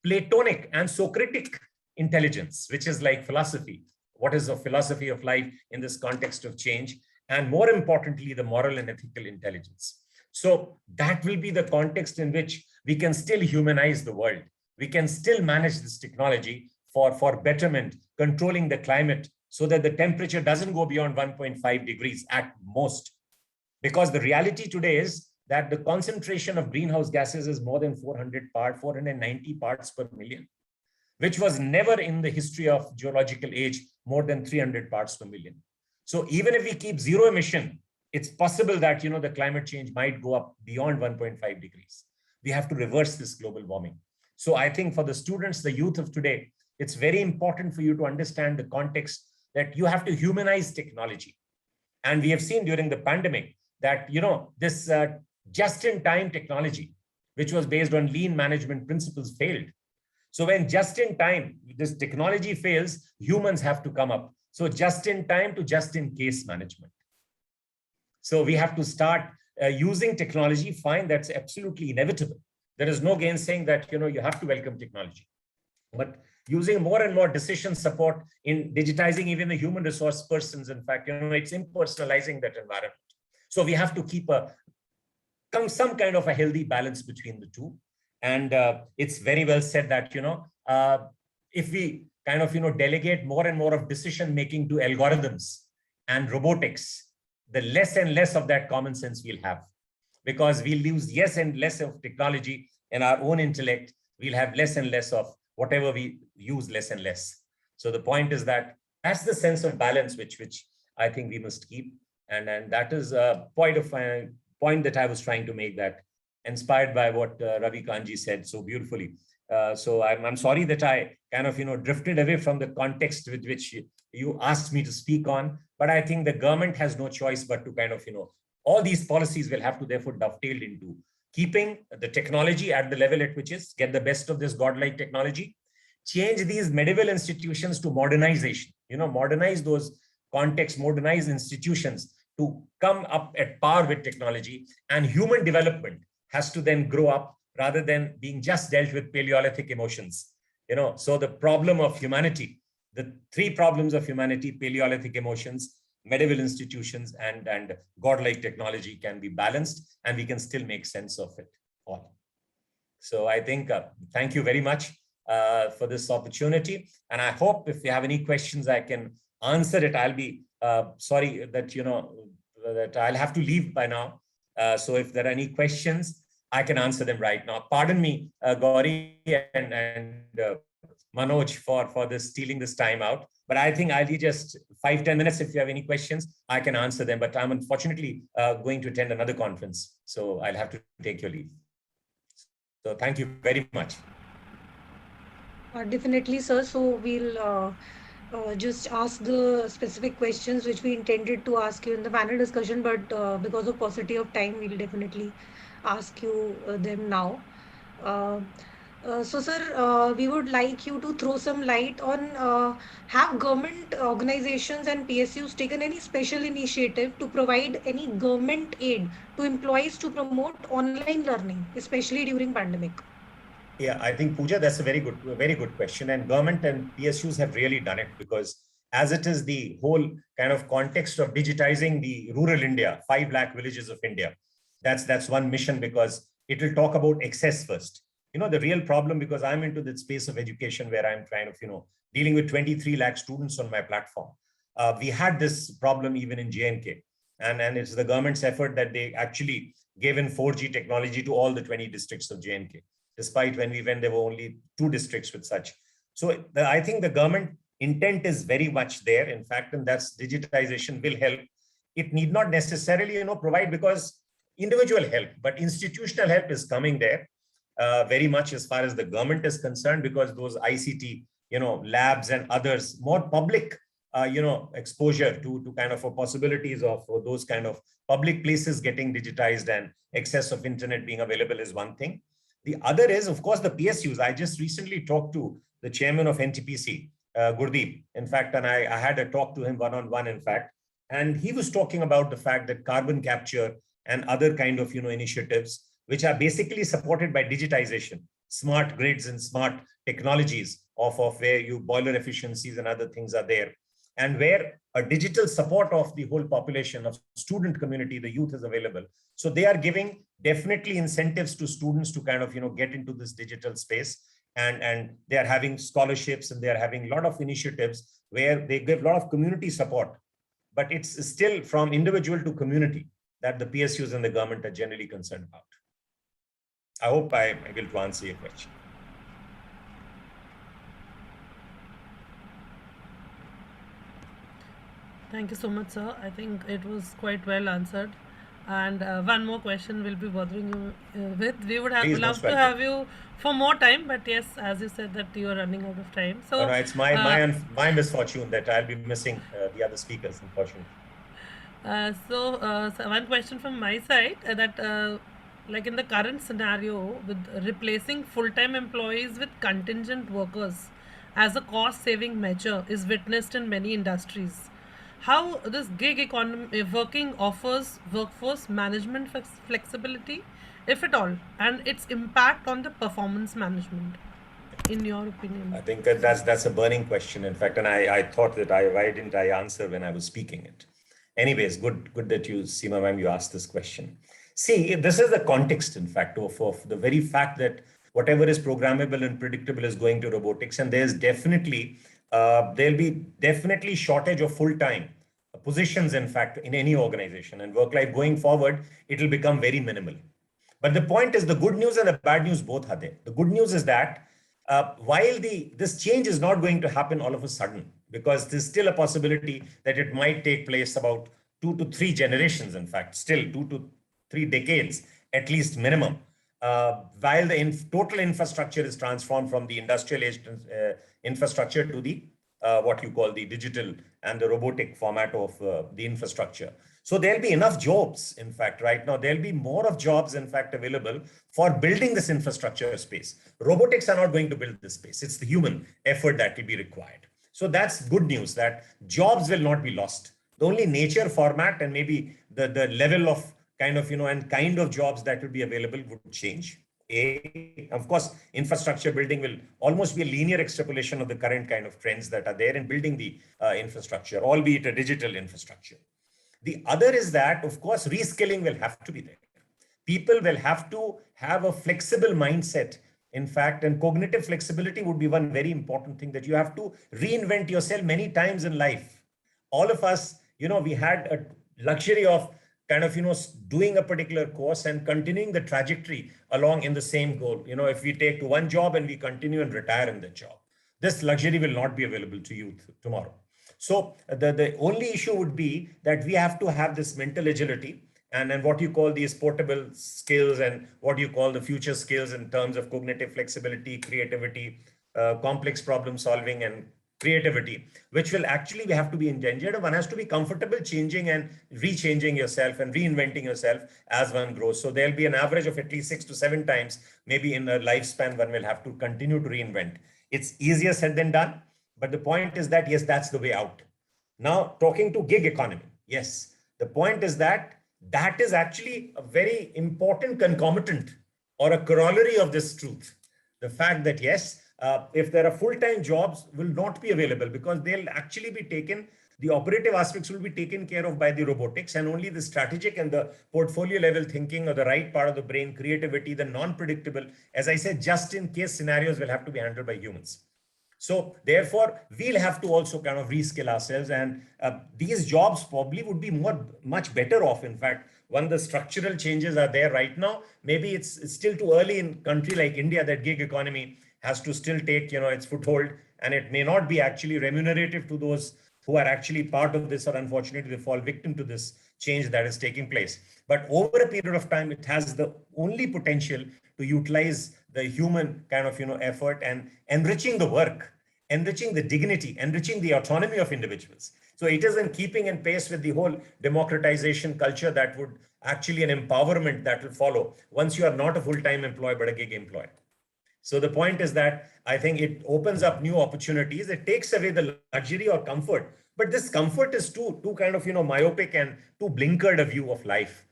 Platonic and Socratic intelligence, which is like philosophy. What is the philosophy of life in this context of change? And more importantly, the moral and ethical intelligence. So that will be the context in which we can still humanize the world. We can still manage this technology for betterment, controlling the climate so that the temperature doesn't go beyond 1.5 degrees at most. Because the reality today is that the concentration of greenhouse gases is more than 490 parts per million, which was never in the history of geological age more than 300 parts per million. So even if we keep zero emission, it's possible that, the climate change might go up beyond 1.5 degrees. We have to reverse this global warming. So I think for the students, the youth of today, it's very important for you to understand the context that you have to humanize technology. And we have seen during the pandemic that, this just-in-time technology, which was based on lean management principles, failed. So when just-in-time, this technology fails, humans have to come up. So just-in-time to just-in-case management. So we have to start using technology. Fine, that's absolutely inevitable. There is no gainsaying that, you have to welcome technology. But using more and more decision support in digitizing even the human resource persons, in fact, it's impersonalizing that environment. So we have to keep some kind of a healthy balance between the two. And it's very well said that, if we kind of, delegate more and more of decision making to algorithms and robotics, the less and less of that common sense we'll have, because we'll use less and less of technology and our own intellect. We'll have less and less of whatever we use, less and less. So the point is that that's the sense of balance which I think we must keep. And that is a point that I was trying to make, that inspired by what Ravi Kanji said so beautifully. So I'm sorry that I kind of, drifted away from the context with which you asked me to speak on, but I think the government has no choice but to kind of, all these policies will have to therefore dovetail into keeping the technology at the level at which is, get the best of this godlike technology, change these medieval institutions to modernization, modernize those contexts, modernize institutions to come up at par with technology, and human development has to then grow up rather than being just dealt with Paleolithic emotions. So the problem of humanity, the 3 problems of humanity, Paleolithic emotions, medieval institutions, and godlike technology, can be balanced, and we can still make sense of it all. So I think, thank you very much for this opportunity. And I hope if you have any questions, I can answer it. I'll be sorry that, that I'll have to leave by now. So if there are any questions, I can answer them right now. Pardon me, Gauri and Manoj for this stealing this time out. But I think I'll be just 5-10 minutes. If you have any questions, I can answer them. But I'm unfortunately going to attend another conference. So I'll have to take your leave. So thank you very much. Definitely, sir. So we'll just ask the specific questions which we intended to ask you in the panel discussion, but because of paucity of time, we'll definitely ask you them now. Uh, so, sir, we would like you to throw some light on have government organizations and PSUs taken any special initiative to provide any government aid to employees to promote online learning, especially during pandemic? Yeah, I think Pooja, that's a very good question. And government and PSUs have really done it, because as it is the whole kind of context of digitizing the rural India, 5 lakh villages of India. That's one mission, because it will talk about access first. The real problem, because I'm into the space of education where I'm kind of, dealing with 23 lakh students on my platform. We had this problem even in J&K. And it's the government's effort that they actually gave in 4G technology to all the 20 districts of J&K. Despite when we went, there were only 2 districts with such. So I think the government intent is very much there, in fact, and that's digitization will help. It need not necessarily, provide, because individual help, but institutional help is coming there very much as far as the government is concerned, because those ICT, labs and others, more public, exposure to kind of possibilities of those kind of public places getting digitized and access of internet being available is one thing. The other is, of course, the PSUs. I just recently talked to the chairman of NTPC, Gurdeep, in fact, and I had a talk to him one-on-one, in fact, and he was talking about the fact that carbon capture and other kind of, initiatives, which are basically supported by digitization, smart grids and smart technologies of where boiler efficiencies and other things are there, and where a digital support of the whole population of student community, the youth, is available. So they are giving definitely incentives to students to kind of, get into this digital space. And they are having scholarships, and they are having a lot of initiatives where they give a lot of community support. But it's still from individual to community that the PSUs and the government are generally concerned about. I hope I'm able to answer your question. Thank you so much, sir. I think it was quite well answered. And one more question will be bothering you with. We would have Please, loved to have you for more time, but yes, as you said that you are running out of time. So no, it's my misfortune that I'll be missing the other speakers, unfortunately. So one question from my side like in the current scenario with replacing full-time employees with contingent workers as a cost-saving measure is witnessed in many industries. How this gig economy working offers workforce management flexibility, if at all, and its impact on the performance management, in your opinion? I think that's a burning question, in fact, and I thought that why didn't I answer when I was speaking it? Anyways, good that you, Seema ma'am, you asked this question. See, this is the context, in fact, of the very fact that whatever is programmable and predictable is going to robotics, and there's definitely there'll be definitely shortage of full-time positions, in fact, in any organization, and work life going forward, it'll become very minimal. But the point is, the good news and the bad news both are there. The good news is that while this change is not going to happen all of a sudden, because there's still a possibility that it might take place about 2 to 3 generations, in fact, still 2 to 3 decades, at least minimum, while the total infrastructure is transformed from the industrial age infrastructure to the what you call the digital and the robotic format of the infrastructure. So there'll be enough jobs, in fact, right now, there'll be more of jobs, in fact, available for building this infrastructure space. Robotics are not going to build this space. It's the human effort that will be required. So that's good news, that jobs will not be lost. The only nature, format, and maybe the level of kind of, and kind of jobs that will be available would change. Of course, infrastructure building will almost be a linear extrapolation of the current kind of trends that are there in building the infrastructure, albeit a digital infrastructure. The other is that, of course, reskilling will have to be there. People will have to have a flexible mindset, in fact, and cognitive flexibility would be one very important thing, that you have to reinvent yourself many times in life. All of us, we had a luxury of kind of, doing a particular course and continuing the trajectory along in the same goal. If we take one job and we continue and retire in the job, this luxury will not be available to you tomorrow. So the only issue would be that we have to have this mental agility and what you call these portable skills and what you call the future skills in terms of cognitive flexibility, creativity, complex problem solving, and creativity, which will actually have to be engendered. One has to be comfortable changing and rechanging yourself and reinventing yourself as one grows. So there'll be an average of at least 6 to 7 times, maybe in a lifespan, one will have to continue to reinvent. It's easier said than done, but the point is that, yes, that's the way out. Now, talking to gig economy, yes, the point is that that is actually a very important concomitant or a corollary of this truth. The fact that, yes, if there are full-time jobs will not be available because they'll actually be taken, the operative aspects will be taken care of by the robotics, and only the strategic and the portfolio level thinking or the right part of the brain, creativity, the non-predictable, as I said, just in case scenarios will have to be handled by humans. So therefore, we'll have to also kind of reskill ourselves, and these jobs probably would be much better off. In fact, when the structural changes are there right now, maybe it's still too early in a country like India that gig economy has to still take its foothold, and it may not be actually remunerative to those who are actually part of this, or unfortunately they fall victim to this change that is taking place. But over a period of time, it has the only potential to utilize the human kind of effort and enriching the work, enriching the dignity, enriching the autonomy of individuals. So it is in keeping and pace with the whole democratization culture that would actually an empowerment that will follow once you are not a full-time employee but a gig employee. So the point is that I think it opens up new opportunities. It takes away the luxury or comfort, but this comfort is too kind of myopic and too blinkered a view of life.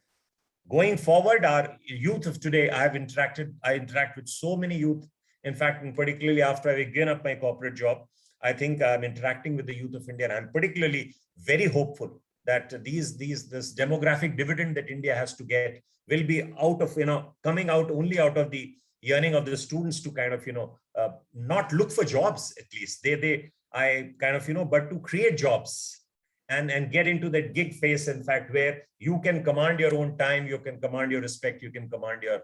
Going forward, our youth of today, I interact with so many youth. In fact, and particularly after I've given up my corporate job, I think I'm interacting with the youth of India, and I'm particularly very hopeful that this demographic dividend that India has to get will be out of coming out only out of the yearning of the students to kind of not look for jobs, at least but to create jobs and get into that gig phase, in fact, where you can command your own time, you can command your respect, you can command your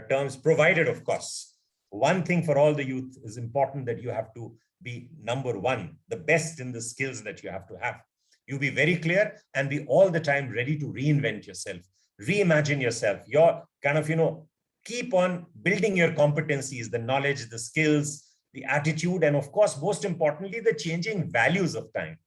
terms, provided, of course, one thing for all the youth is important, that you have to be number one, the best in the skills that you have to have. You be very clear and be all the time ready to reinvent yourself, reimagine yourself, your kind of, keep on building your competencies, the knowledge, the skills, the attitude, and of course, most importantly, the changing values of time.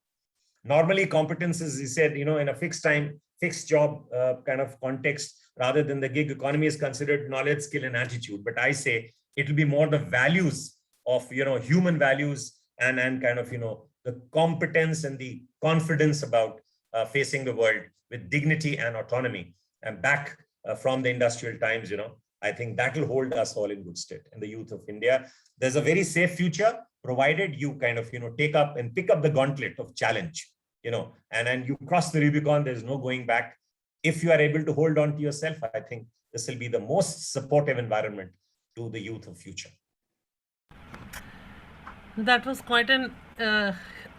Normally, competence is, he said, in a fixed time, fixed job kind of context, rather than the gig economy is considered knowledge, skill, and attitude. But I say it will be more the values of, human values and kind of, the competence and the confidence about facing the world with dignity and autonomy. And back from the industrial times, I think that will hold us all in good stead. And the youth of India, there's a very safe future, provided you kind of, take up and pick up the gauntlet of challenge, and you cross the Rubicon, there's no going back. If you are able to hold on to yourself, I think this will be the most supportive environment to the youth of future. That was quite an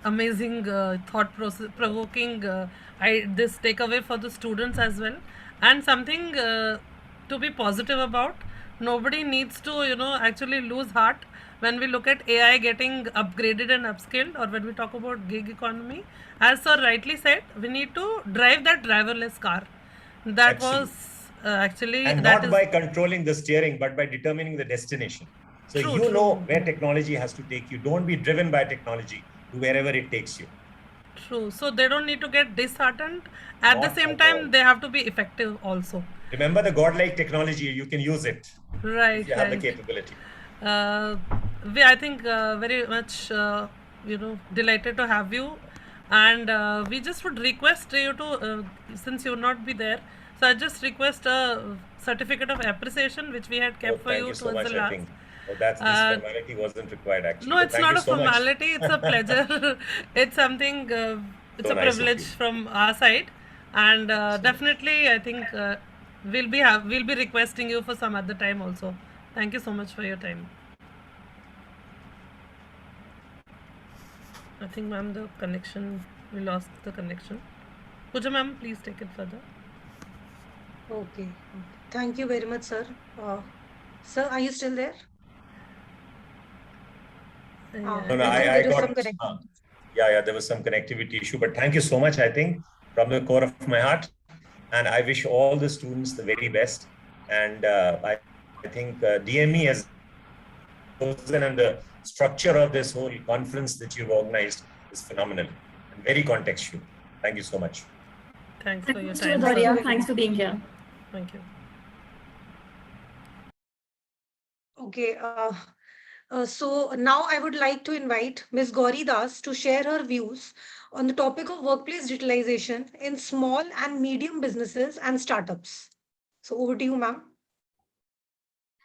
amazing thought process, provoking this takeaway for the students as well, and something to be positive about. Nobody needs to actually lose heart when we look at AI getting upgraded and upskilled, or when we talk about gig economy. As sir rightly said, we need to drive that driverless car. That Absolutely. Was actually, and that not is by controlling the steering, but by determining the destination. So true. know where technology has to take you. Don't be driven by technology to wherever it takes you. True. So they don't need to get disheartened. At the Not same at all. time, they have to be effective also. Remember the godlike technology, you can use it Right. if you have the Right. capability. I think very much delighted to have you, and we just would request you to, since you will not be there, so I just request a certificate of appreciation which we had kept for Thank you you so towards much. the I last. think this formality wasn't required actually. No, But it's thank not you a so much. formality. It's a pleasure. It's something. It's So a nice of privilege you. from our side, and definitely, I think we'll be requesting you for some other time also. Thank you so much for your time. I think, ma'am, the connection, we lost the connection. Pooja ma'am, please take it further. Okay. Thank you very much, sir. Sir, are you still there? Yeah. No, no, I think I there is some got, connection. yeah, there was some connectivity issue, but thank you so much, I think, from the core of my heart. And I wish all the students the very best. And I think DME has chosen, and the structure of this whole conference that you've organized is phenomenal and very contextual. Thank you so much. Thanks for your Thanks, time, Thank you sir. Victoria. very Thanks much. for being here. Thank you. Okay. So now I would like to invite Ms. Gauri Das to share her views on the topic of workplace digitalization in small and medium businesses and startups. So over to you, ma'am.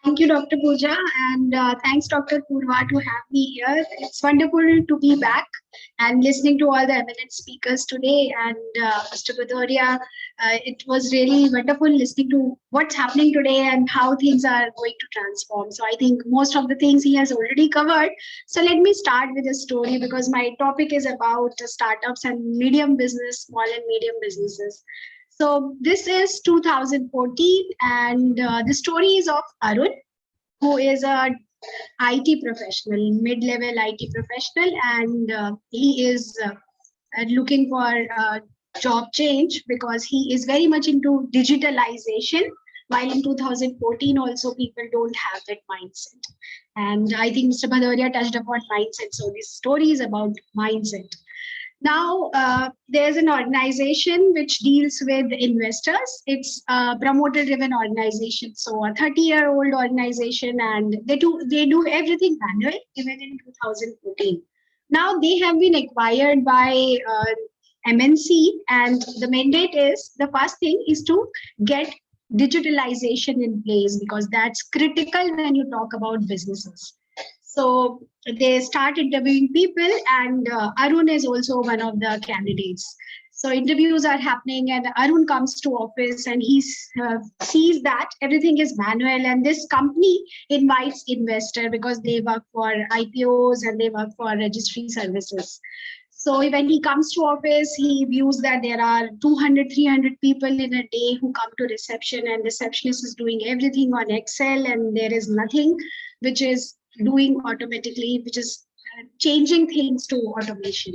Thank you, Dr. Pooja, and thanks, Dr. Purva, to have me here. It's wonderful to be back and listening to all the eminent speakers today. And Mr. Bhadoria, it was really wonderful listening to what's happening today and how things are going to transform. So I think most of the things he has already covered. So let me start with a story because my topic is about startups and medium business, small and medium businesses. So this is 2014, and the story is of Arun, who is a IT professional, mid-level IT professional, and he is looking for a job change because he is very much into digitalization. While in 2014 also people don't have that mindset, and I think Mr. Bhadoria touched upon mindset. So this story is about mindset. Now, there's an organization which deals with investors. It's a promoter-driven organization, so a 30-year-old organization, and they do everything manual, even in 2014. Now they have been acquired by MNC, and the mandate is the first thing is to get digitalization in place because that's critical when you talk about businesses. So they start interviewing people, and Arun is also one of the candidates. So interviews are happening, and Arun comes to office, and he sees that everything is manual, and this company invites investor because they work for IPOs and they work for registry services. So when he comes to office, he views that there are 200, 300 people in a day who come to reception, and receptionist is doing everything on Excel, and there is nothing which is doing automatically, which is changing things to automation.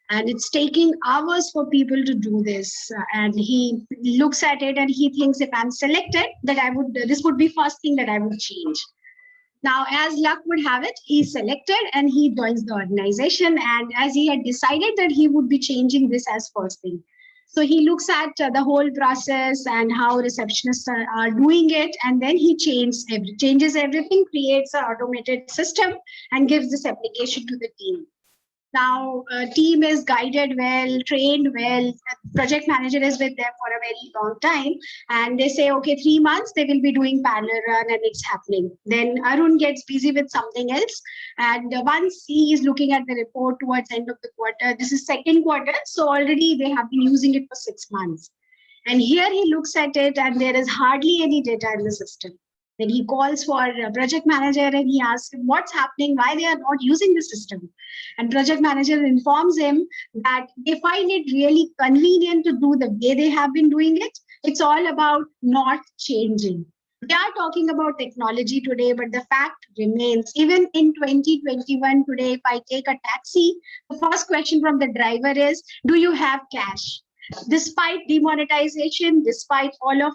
And it's taking hours for people to do this. And he looks at it and he thinks, if I'm selected, that this would be first thing that I would change. Now, as luck would have it, he's selected and he joins the organization. And as he had decided that he would be changing this as first thing. So he looks at the whole process and how receptionists are doing it. And then he changes everything, creates an automated system and gives this application to the team. Now, team is guided well, trained well. Project manager is with them for a very long time, and they say, okay, 3 months they will be doing parallel run, and it's happening. Then Arun gets busy with something else, and once he is looking at the report towards end of the quarter, this is second quarter, so already they have been using it for 6 months. And here he looks at it, and there is hardly any data in the system. Then he calls for a project manager and he asks him what's happening, why they are not using the system. And project manager informs him that they find it really convenient to do the way they have been doing it. It's all about not changing. We are talking about technology today, but the fact remains, even in 2021 today, if I take a taxi, the first question from the driver is, do you have cash? Despite demonetization, despite all of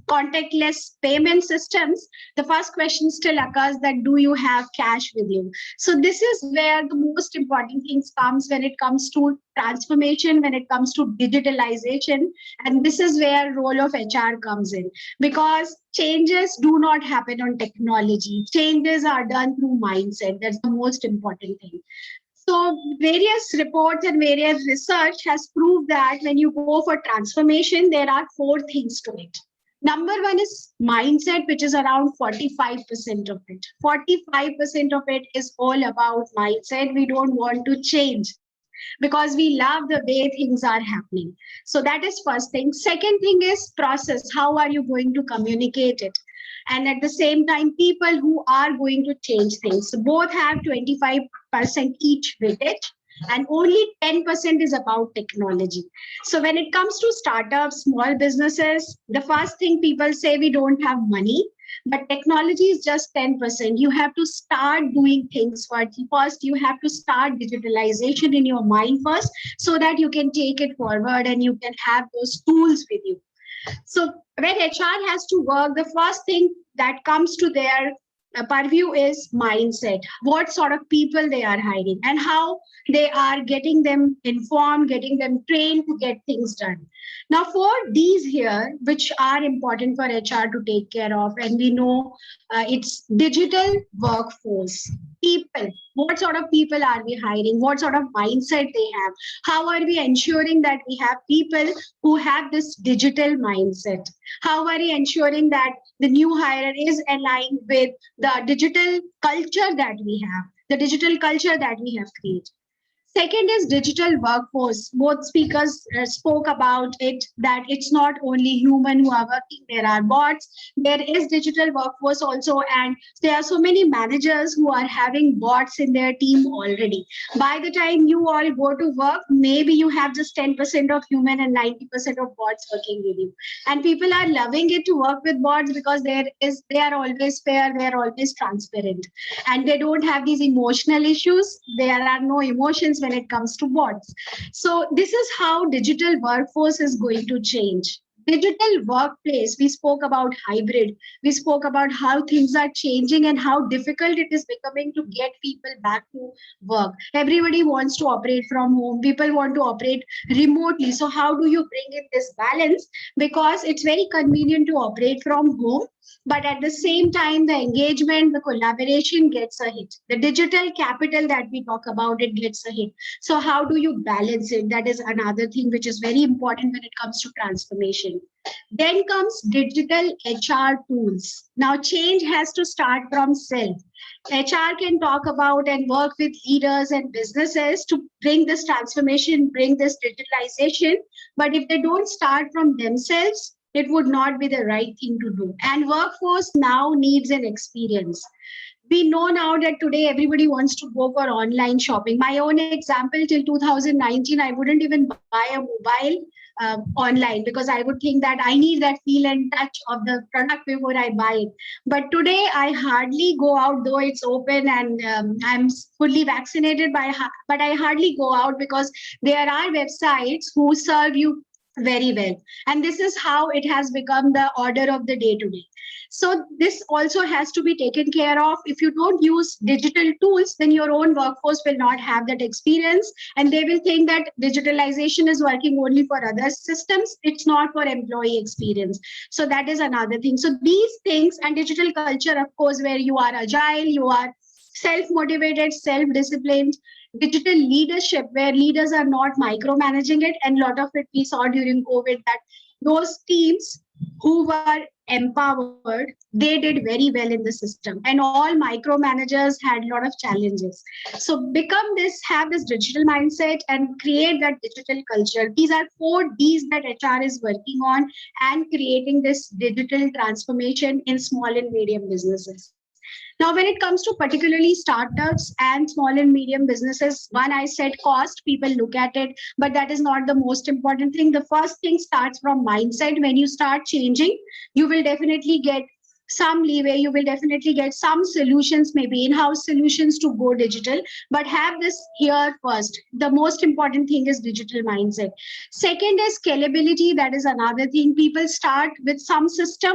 contactless payment systems, the first question still occurs that do you have cash with you? So this is where the most important things comes when it comes to transformation, when it comes to digitalization, and this is where role of HR comes in, because changes do not happen on technology. Changes are done through mindset. That's the most important thing. So various reports and various research has proved that when you go for transformation, there are 4 things to it. Number one is mindset, which is around 45% of it. 45% of it is all about mindset. We don't want to change because we love the way things are happening. So that is first thing. Second thing is process. How are you going to communicate it? And at the same time, people who are going to change things. So both have 25% each with it. and only 10% is about technology. So when it comes to startups, small businesses, the first thing people say, we don't have money. But technology is just 10%. You have to start doing things first. First, you have to start digitalization in your mind first, so that you can take it forward and you can have those tools with you. So when HR has to work, the first thing that comes to their purview is mindset. What sort of people they are hiring and how they are getting them informed, getting them trained to get things done. Now, for these here, which are important for HR to take care of, and we know it's digital workforce. People, what sort of people are we hiring? What sort of mindset they have? How are we ensuring that we have people who have this digital mindset? How are we ensuring that the new hire is aligned with the digital culture that we have, the digital culture that we have created? Second is digital workforce. Both speakers spoke about it, that it's not only human who are working, there are bots. There is digital workforce also, and there are so many managers who are having bots in their team already. By the time you all go to work, maybe you have just 10% of human and 90% of bots working with you. And people are loving it to work with bots because they are always fair, they are always transparent, and they don't have these emotional issues. There are no emotions when it comes to bots. So this is how digital workforce is going to change. Digital workplace, we spoke about hybrid, we spoke about how things are changing and how difficult it is becoming to get people back to work. Everybody wants to operate from home, people want to operate remotely. So how do you bring in this balance? Because it's very convenient to operate from home, but at the same time, the engagement, the collaboration gets a hit. The digital capital that we talk about, it gets a hit. So how do you balance it? That is another thing which is very important when it comes to transformation. Then comes digital HR tools. Now change has to start from self. HR can talk about and work with leaders and businesses to bring this transformation, bring this digitalization. But if they don't start from themselves, it would not be the right thing to do. And workforce now needs an experience. We know now that today everybody wants to go for online shopping. My own example, till 2019, I wouldn't even buy a mobile online because I would think that I need that feel and touch of the product before I buy it. But today I hardly go out, though it's open and I'm fully vaccinated, but I hardly go out because there are websites who serve you very well. And this is how it has become the order of the day today. So this also has to be taken care of. If you don't use digital tools, then your own workforce will not have that experience, and they will think that digitalization is working only for other systems. It's not for employee experience. So that is another thing. So these things, and digital culture, of course, where you are agile, you are self-motivated, self-disciplined, digital leadership, where leaders are not micromanaging it. And a lot of it we saw during COVID, that those teams who were empowered, they did very well in the system. And all micromanagers had a lot of challenges. So become this, have this digital mindset and create that digital culture. These are 4 Ds that HR is working on and creating this digital transformation in small and medium businesses. Now, when it comes to particularly startups and small and medium businesses, one, I said cost, people look at it, but that is not the most important thing. The first thing starts from mindset. When you start changing, you will definitely get some leeway, you will definitely get some solutions, maybe in-house solutions to go digital, but have this here first. The most important thing is digital mindset. Second is scalability. That is another thing. People start with some system,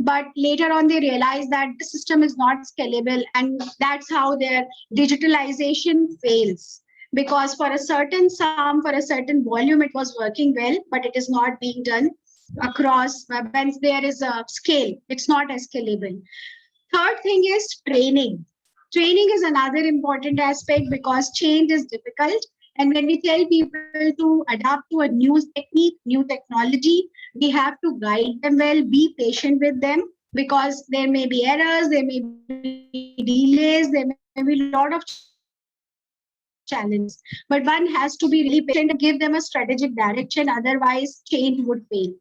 but later on they realize that the system is not scalable, and that's how their digitalization fails. Because for a certain sum, for a certain volume, it was working well, but it is not being done across. When there is a scale, it's not as scalable. Third thing is training. Training is another important aspect because change is difficult. And when we tell people to adapt to a new technique, new technology, we have to guide them well, be patient with them, because there may be errors, there may be delays, there may be a lot of challenges. But one has to be really patient and give them a strategic direction, otherwise change would fail.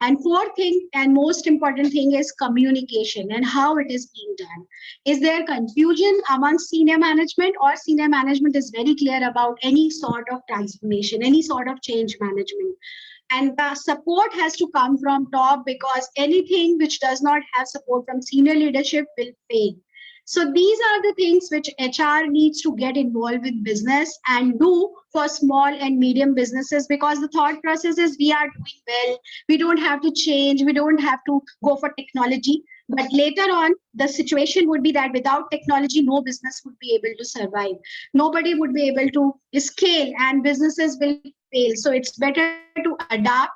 And fourth thing and most important thing is communication and how it is being done. Is there confusion among senior management, or senior management is very clear about any sort of transformation, any sort of change management? And the support has to come from top, because anything which does not have support from senior leadership will fail. So these are the things which HR needs to get involved with business and do for small and medium businesses, because the thought process is we are doing well, we don't have to change, we don't have to go for technology. But later on, the situation would be that without technology, no business would be able to survive. Nobody would be able to scale and businesses will fail. So it's better to adapt.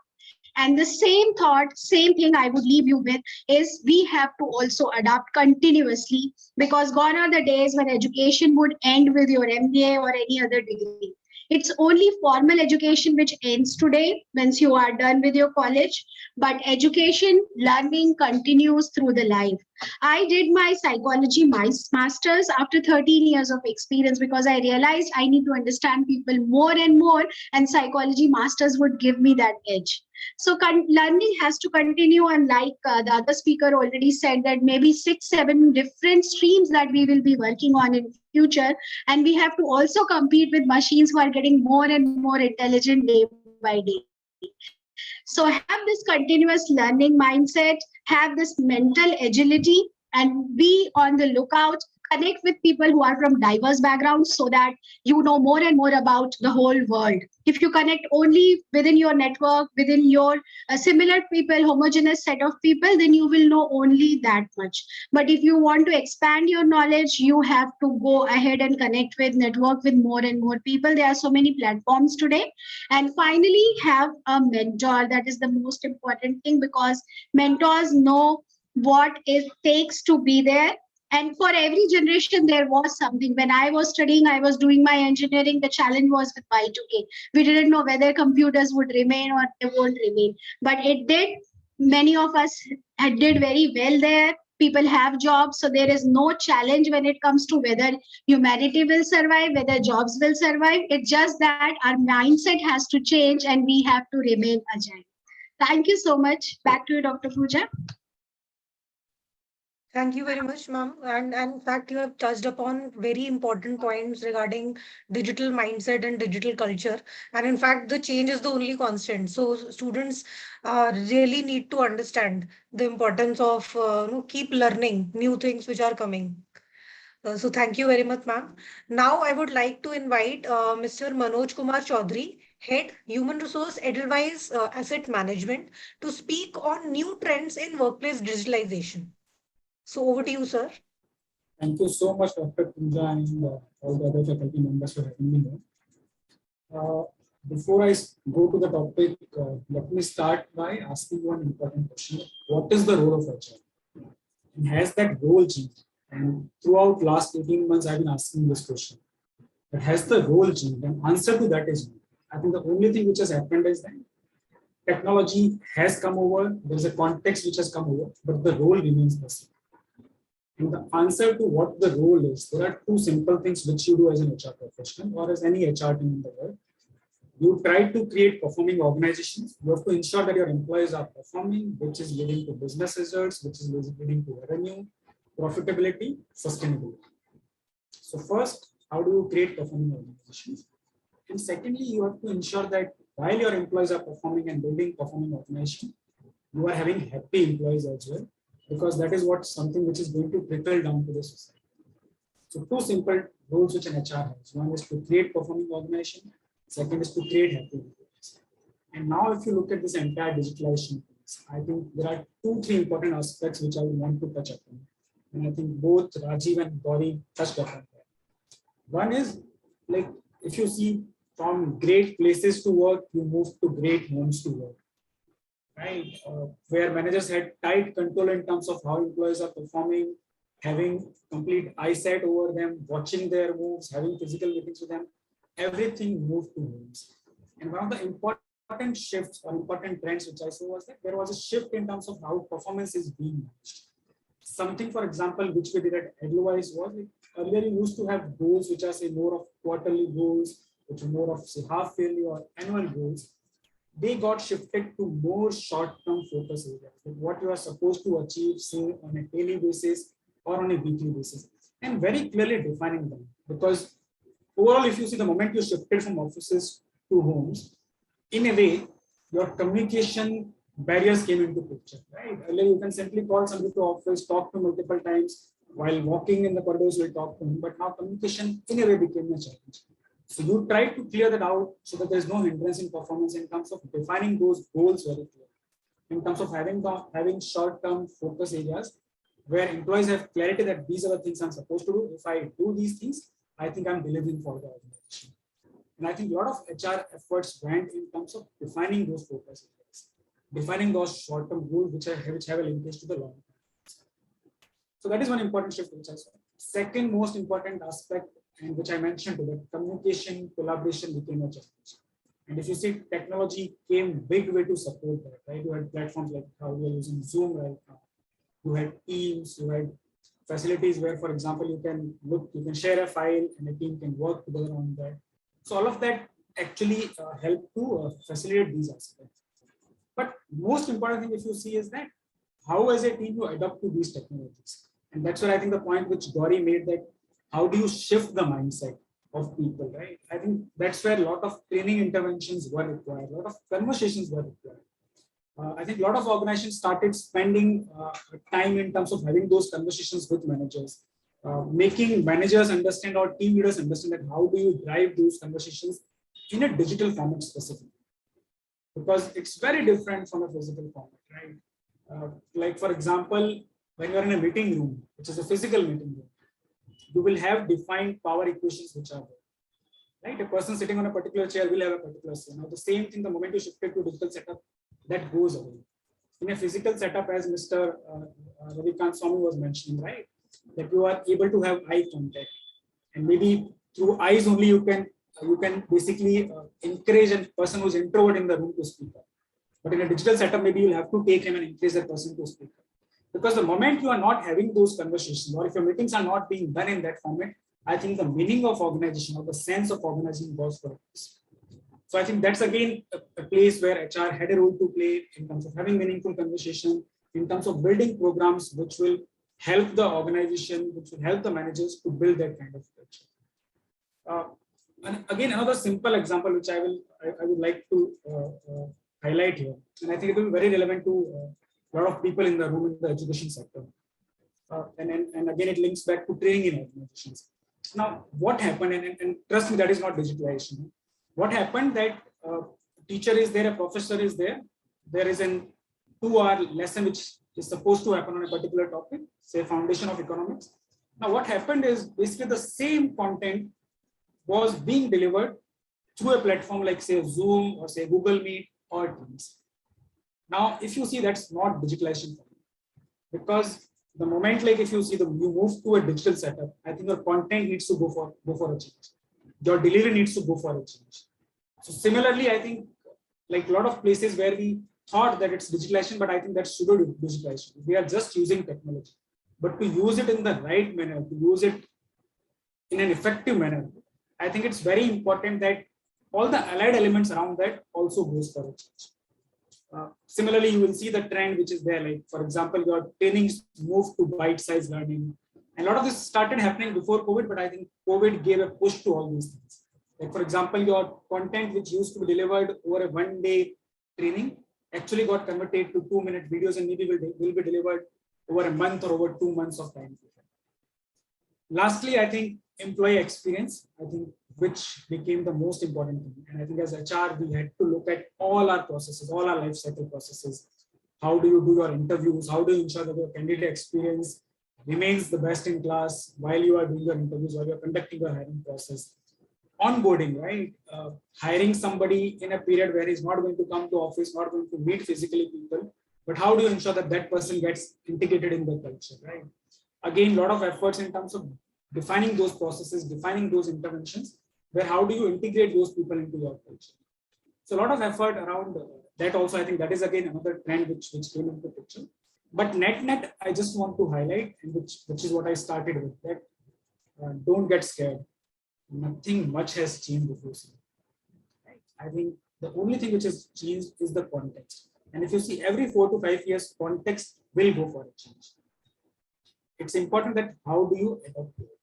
And the same thought, same thing I would leave you with is we have to also adapt continuously, because gone are the days when education would end with your MBA or any other degree. It's only formal education which ends today once you are done with your college, but education, learning continues through the life. I did my psychology master's after 13 years of experience, because I realized I need to understand people more and more, and psychology masters would give me that edge. So learning has to continue, and like the other speaker already said, that maybe 6-7 different streams that we will be working on in future, and we have to also compete with machines who are getting more and more intelligent day by day. So have this continuous learning mindset, have this mental agility, and be on the lookout. Connect with people who are from diverse backgrounds, so that you know more and more about the whole world. If you connect only within your network, within your similar people, homogeneous set of people, then you will know only that much. But if you want to expand your knowledge, you have to go ahead and connect with, network with more and more people. There are so many platforms today. And finally, have a mentor. That is the most important thing, because mentors know what it takes to be there. And for every generation, there was something. When I was studying, I was doing my engineering, the challenge was with Y2K. We didn't know whether computers would remain or they won't remain. But it did. Many of us did very well there. People have jobs. So there is no challenge when it comes to whether humanity will survive, whether jobs will survive. It's just that our mindset has to change and we have to remain agile. Thank you so much. Back to you, Dr. Pooja. Thank you very much, ma'am. And in fact, you have touched upon very important points regarding digital mindset and digital culture. And in fact, the change is the only constant. So students really need to understand the importance of keep learning new things which are coming. So thank you very much, ma'am. Now I would like to invite Mr. Manoj Kumar Chaudhary, Head Human Resource Edelweiss Asset Management, to speak on new trends in workplace digitalization. So over to you, sir. Thank you so much, Dr. Pooja, and all the other faculty members for having me here. Before I go to the topic, let me start by asking one important question. What is the role of HR? And has that role changed? And throughout last 18 months, I've been asking this question. But has the role changed? And answer to that is no. I think the only thing which has happened is that technology has come over, there's a context which has come over, but the role remains the same. And the answer to what the role is, there are two simple things which you do as an HR professional or as any HR team in the world. You try to create performing organizations. You have to ensure that your employees are performing, which is leading to business results, which is leading to revenue, profitability, sustainability. So first, how do you create performing organizations? And secondly, you have to ensure that while your employees are performing and building performing organization, you are having happy employees as well, because that is what something which is going to trickle down to the society. So two simple roles which an HR has. One is to create performing organization. Second is to create happy employees. And now if you look at this entire digitalization, I think there are 2-3 important aspects which I would want to touch upon. And I think both Rajiv and Gauri touched upon that. One is, like, if you see from great places to work, you move to great homes to work. Right, where managers had tight control in terms of how employees are performing, having complete eyesight over them, watching their moves, having physical meetings with them, everything moved to homes. And one of the important shifts or important trends which I saw was that there was a shift in terms of how performance is being managed. Something, for example, which we did at Edelweiss was, earlier you used to have goals which are, say, more of quarterly goals, which are more of, say, half yearly or annual goals. they got shifted to more short-term focus areas, like what you are supposed to achieve, say, on a daily basis or on a weekly basis, and very clearly defining them. Because overall, if you see, the moment you shifted from offices to homes, in a way, your communication barriers came into picture, right? Earlier, you can simply call somebody to office, talk to multiple times, while walking in the corridors, you'll talk to him, but now communication in a way became a challenge. So you try to clear that out so that there's no hindrance in performance in terms of defining those goals very clearly, in terms of having short-term focus areas where employees have clarity that these are the things I'm supposed to do. If I do these things, I think I'm delivering for the organization. And I think a lot of HR efforts went in terms of defining those focus areas, defining those short-term goals which have a linkage to the long term. So that is one important shift which I saw. Second most important aspect, and which I mentioned, that communication, collaboration became a challenge. And if you see, technology came big way to support that, right? You had platforms like how we are using Zoom right now. You had Teams, you had facilities where, for example, you can share a file and a team can work together on that. So all of that actually help to facilitate these aspects. But most important thing, if you see, is that how as a team you adapt to these technologies. And that's where I think the point which Gauri made, that how do you shift the mindset of people, right? I think that's where a lot of training interventions were required, a lot of conversations were required. I think a lot of organizations started spending time in terms of having those conversations with managers, making managers understand or team leaders understand that how do you drive those conversations in a digital format specifically. Because it's very different from a physical format, right? Like for example, when you're in a meeting room, which is a physical meeting room, you will have defined power equations which are there, right? A person sitting on a particular chair will have a particular say. Now the same thing, the moment you shift it to digital setup, that goes away. In a physical setup, as Mr. Ravikant Swami was mentioning, right, that you are able to have eye contact, and maybe through eyes only you can basically encourage a person who's introvert in the room to speak up. But in a digital setup, maybe you'll have to take him and encourage that person to speak up. Because the moment you are not having those conversations, or if your meetings are not being done in that format, I think the meaning of organization or the sense of organizing goes for this. So I think that's again a place where HR had a role to play in terms of having meaningful conversation, in terms of building programs which will help the organization, which will help the managers to build that kind of culture. And again, another simple example which I would like to highlight here, and I think it will be very relevant to a lot of people in the room in the education sector. And again, it links back to training in organizations. Now, what happened, and trust me, that is not digitalization. What happened that teacher is there, a professor is there, there is an 2-hour lesson which is supposed to happen on a particular topic, say foundation of economics. Now, what happened is basically the same content was being delivered through a platform like say Zoom or say Google Meet or Teams. Now, if you see, that's not digitalization, because the moment, like if you see you move to a digital setup, I think your content needs to go for a change. Your delivery needs to go for a change. So similarly, I think like a lot of places where we thought that it's digitalization, but I think that's pseudo digitalization. We are just using technology, but to use it in the right manner, to use it in an effective manner, I think it's very important that all the allied elements around that also goes for a change. Similarly, you will see the trend which is there, like for example, your trainings move to bite-sized learning. And a lot of this started happening before COVID, but I think COVID gave a push to all these things. Like for example, your content which used to be delivered over a 1-day training actually got converted to 2-minute videos and maybe will be delivered over a month or over 2 months of time. Lastly, I think employee experience, which became the most important thing. And I think as HR, we had to look at all our processes, all our life cycle processes. How do you do your interviews? How do you ensure that your candidate experience remains the best in class while you are doing your interviews, while you're conducting your hiring process? Onboarding, right? Hiring somebody in a period where he's not going to come to office, not going to meet physically people, but how do you ensure that that person gets integrated in the culture, right? Again, a lot of efforts in terms of defining those processes, defining those interventions, where how do you integrate those people into your culture? So a lot of effort around that also. I think that is again another trend which came into the picture. But net, I just want to highlight, and which is what I started with, that don't get scared. Nothing much has changed before. Right? I think The only thing which has changed is the context. And if you see every 4 to 5 years, context will go for a change. It's important that how do you adapt to it.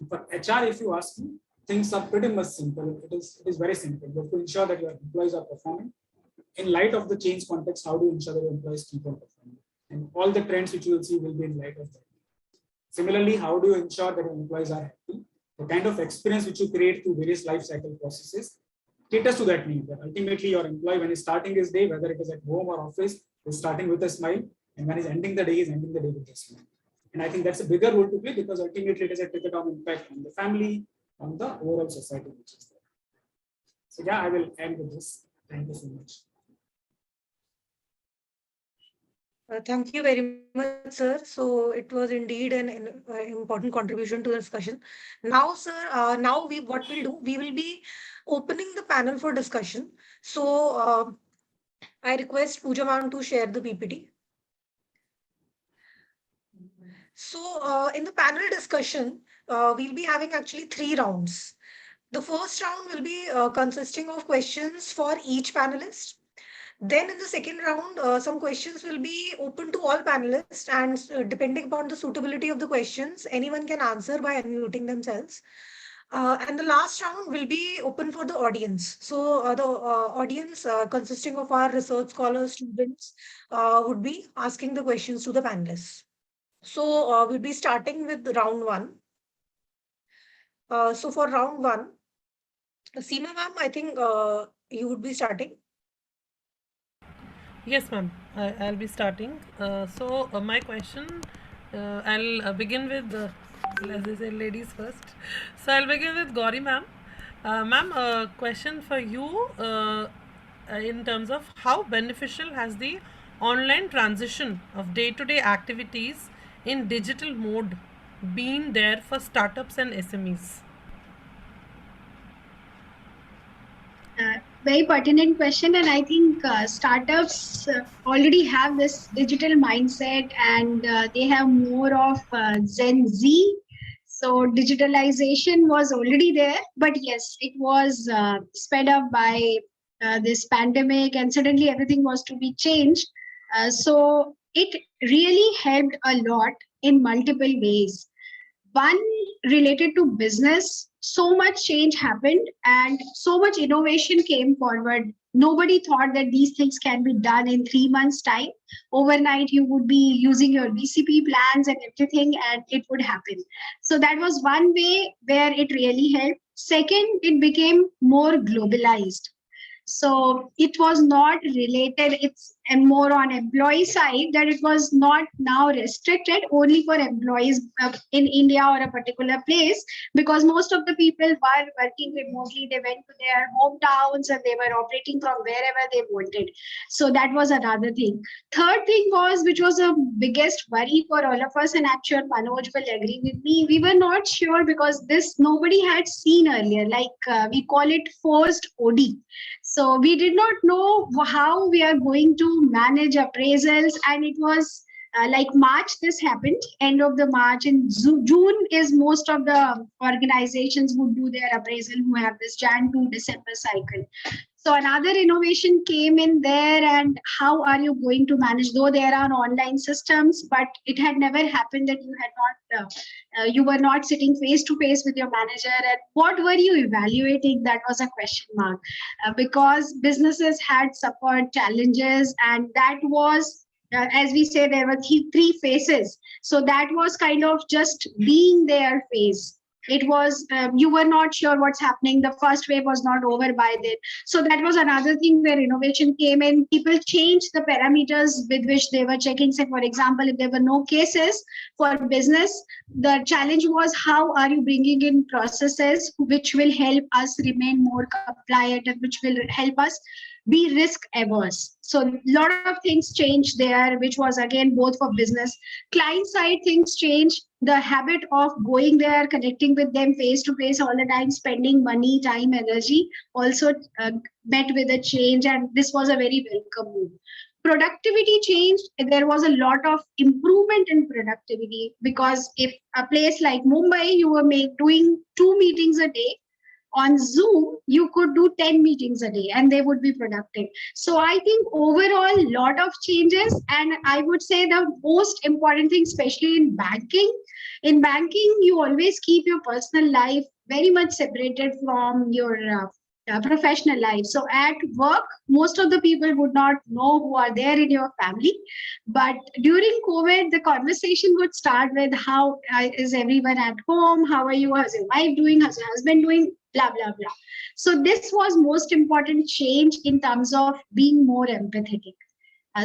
For HR, if you ask me, things are pretty much simple. It is very simple. You have to ensure that your employees are performing. In light of the change context, how do you ensure that your employees keep on performing? And all the trends which you will see will be in light of that. Similarly, how do you ensure that your employees are happy? The kind of experience which you create through various life cycle processes caters to that need. That ultimately, your employee, when he's starting his day, whether it is at home or office, is starting with a smile, and when he's ending the day, he's ending the day with a smile. And I think that's a bigger role to play, because ultimately it is a trickle-down impact on the family, on the overall society which is there. So yeah, I will end with this. Thank you so much. Thank you very much, sir. So it was indeed an important contribution to the discussion. Now, sir, now what we'll do, we will be opening the panel for discussion. So I request Pooja ma'am to share the PPT. So in the panel discussion, we'll be having actually 3 rounds. The first round will be consisting of questions for each panelist. Then in the second round, some questions will be open to all panelists, and depending upon the suitability of the questions, anyone can answer by unmuting themselves. And the last round will be open for the audience. So the audience consisting of our research scholars, students would be asking the questions to the panelists. So we'll be starting with round 1. So for round 1, Seema ma'am, I think you would be starting. Yes, ma'am. I'll be starting. So my question, I'll begin with, as they say, ladies first. So I'll begin with Gauri, ma'am. Ma'am, a question for you in terms of how beneficial has the online transition of day-to-day activities in digital mode been there for startups and SMEs? Very pertinent question, and I think startups already have this digital mindset, and they have more of Gen Z. So digitalization was already there, but yes, it was sped up by this pandemic, and suddenly everything was to be changed. So it really helped a lot in multiple ways. One, related to business, so much change happened and so much innovation came forward. Nobody thought that these things can be done in 3 months' time. Overnight, you would be using your BCP plans and everything, and it would happen. So that was one way where it really helped. Second, it became more globalized. So it was not related, it's and more on employee side, that it was not now restricted only for employees in India or a particular place, because most of the people were working remotely. They went to their hometowns and they were operating from wherever they wanted. So that was another thing. Third thing was, which was a biggest worry for all of us, and I'm sure Manoj will agree with me, we were not sure, because this nobody had seen earlier, like we call it forced OD. So we did not know how we are going to manage appraisals, and it was like March this happened, end of the March. In June is most of the organizations would do their appraisal who have this Jan to December cycle. So another innovation came in there, and how are you going to manage, though there are online systems, but it had never happened that you had not you were not sitting face to face with your manager, and what were you evaluating? That was a question mark, because businesses had suffered challenges, and that was as we say, there were three phases. So that was kind of just being there phase. It was you were not sure what's happening. The first wave was not over by then. So that was another thing where innovation came in. People changed the parameters with which they were checking. Say, for example, if there were no cases for business, the challenge was how are you bringing in processes which will help us remain more compliant and which will help us be risk averse. So a lot of things changed there, which was again both for business. Client side things changed. The habit of going there, connecting with them face to face all the time, spending money, time, energy also met with a change, and this was a very welcome move. Productivity changed. There was a lot of improvement in productivity, because if a place like Mumbai, you were doing 2 meetings a day, On Zoom, you could do 10 meetings a day and they would be productive. So I think overall, lot of changes. And I would say the most important thing, especially in banking, you always keep your personal life very much separated from your professional life. So at work, most of the people would not know who are there in your family. But during COVID, the conversation would start with how is everyone at home? How are you? How's your wife doing? How's your husband doing? Blah, blah, blah. So this was most important change in terms of being more empathetic.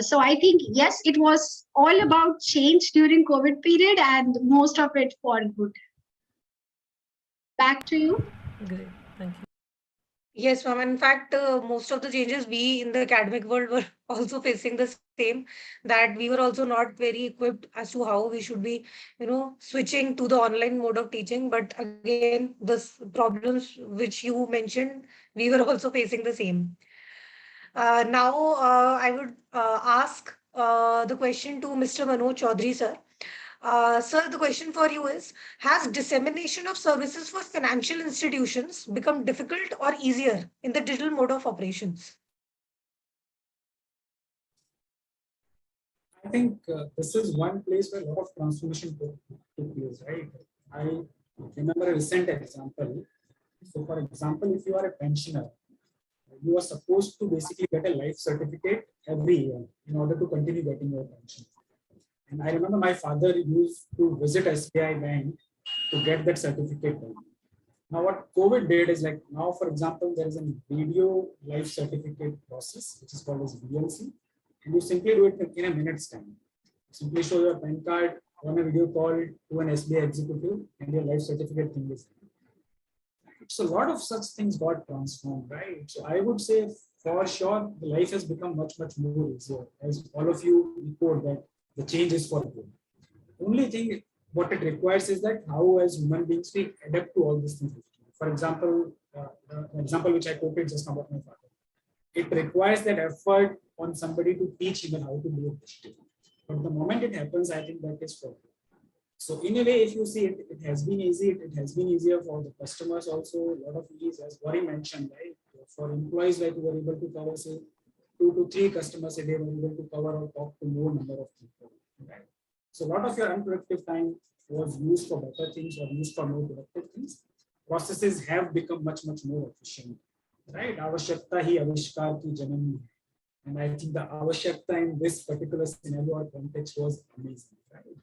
So I think, yes, it was all about change during COVID period and most of it for good. Back to you. Great. Thank you. Yes, ma'am. In fact, most of the changes we in the academic world were also facing the same, that we were also not very equipped as to how we should be, switching to the online mode of teaching. But again, the problems which you mentioned, we were also facing the same. Now, I would ask the question to Mr. Manoj Chaudhary, sir. Sir, the question for you is, has dissemination of services for financial institutions become difficult or easier in the digital mode of operations? I think this is one place where a lot of transformation took place, right? I remember a recent example. So, for example, if you are a pensioner, you are supposed to basically get a life certificate every year in order to continue getting your pension. And I remember my father used to visit SBI Bank to get that certificate done. Now, what COVID did is, like, now, for example, there is a video life certificate process, which is called as VLC, and you simply do it in a minute's time. Simply show your PAN card on a video call to an SBI executive, and your life certificate thing is done. So a lot of such things got transformed, right? So I would say for sure the life has become much, much more easier, as all of you report that the change is for good. Only thing what it requires is that how as human beings we adapt to all these things. For example, the example which I quoted just now about my father, it requires that effort on somebody to teach him how to do it. But the moment it happens, I think that is for good. So in a way, if you see it, it has been easy. It has been easier for the customers also. A lot of ease, as Gauri mentioned, right? For employees, like we were able to cover, say, 2 to 3 customers a day, were able to cover or talk to more number of people, right? So a lot of your unproductive time was used for better things or used for more productive things. Processes have become much, much more efficient, right? Avashyakta hi avishkar ki janani. And I think the avashyakta in this particular scenario or context was amazing, right?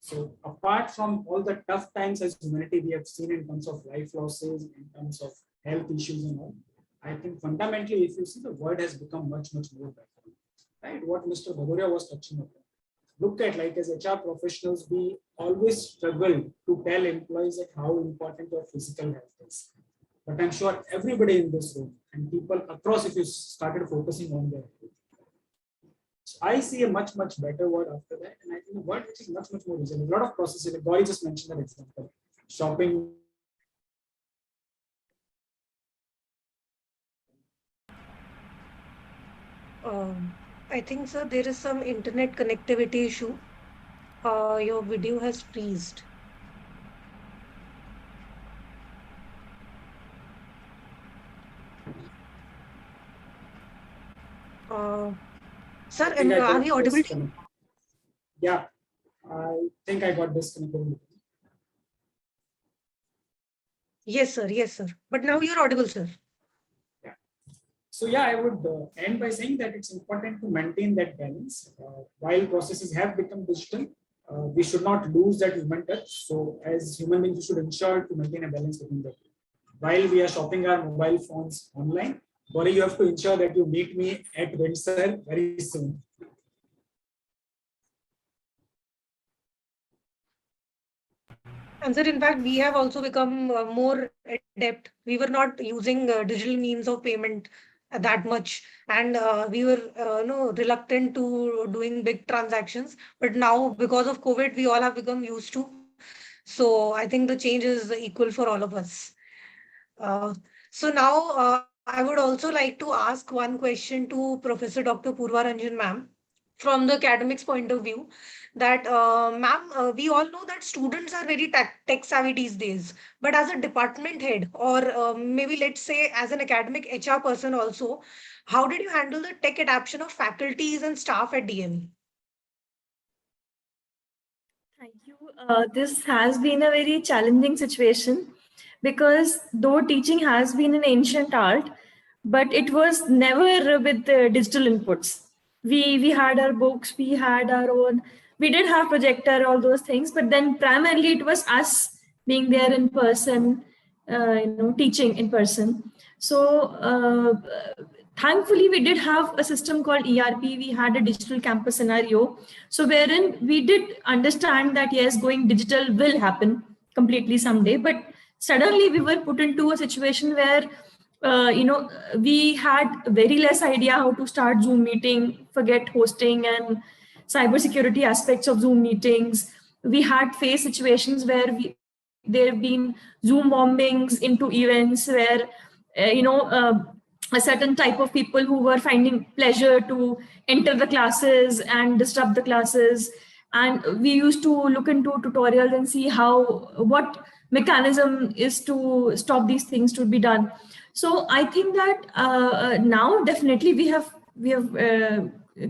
So apart from all the tough times as humanity we have seen in terms of life losses, in terms of health issues and all, I think fundamentally, if you see, the world has become much, much more better, right? What Mr. Bhadoria was touching upon. Look at, like, as HR professionals, we always struggle to tell employees that how important your physical health is. But I'm sure everybody in this room and people across, if you started focusing on their health, so I see a much, much better world after that. And I think the world is much, much more resilient. A lot of processes, like Gauri just mentioned that example, shopping. I think, sir, there is some internet connectivity issue. Your video has freezed. Sir, and are we audible? Yeah, I think I got disconnected. Yes, sir. Yes, sir. But now you're audible, sir. Yeah. So yeah, I would end by saying that it's important to maintain that balance. While processes have become digital, we should not lose that human touch. So as human beings, we should ensure to maintain a balance between the two. While we are shopping our mobile phones online, Gauri, you have to ensure that you meet me at Windsor very soon. And sir, in fact, we have also become more adept. We were not using digital means of payment that much, and we were reluctant to doing big transactions. But now, because of COVID, we all have become used to. So I think the change is equal for all of us. So now I would also like to ask one question to Professor Dr. Purva Ranjan ma'am from the academics point of view, that, ma'am, we all know that students are very tech savvy these days. But as a department head, or maybe let's say as an academic HR person also, how did you handle the tech adaptation of faculties and staff at DME? Thank you. This has been a very challenging situation because though teaching has been an ancient art, but it was never with the digital inputs. We had our books, we had our own, we did have projector, all those things, but then primarily it was us being there in person, teaching in person. So thankfully, we did have a system called ERP. We had a digital campus scenario. So wherein we did understand that, yes, going digital will happen completely someday. But suddenly we were put into a situation where, we had very less idea how to start Zoom meeting, forget hosting and cybersecurity aspects of Zoom meetings. We had faced situations where there have been Zoom bombings into events where, a certain type of people who were finding pleasure to enter the classes and disrupt the classes. And we used to look into tutorials and see what mechanism is to stop these things to be done. So I think that now definitely we have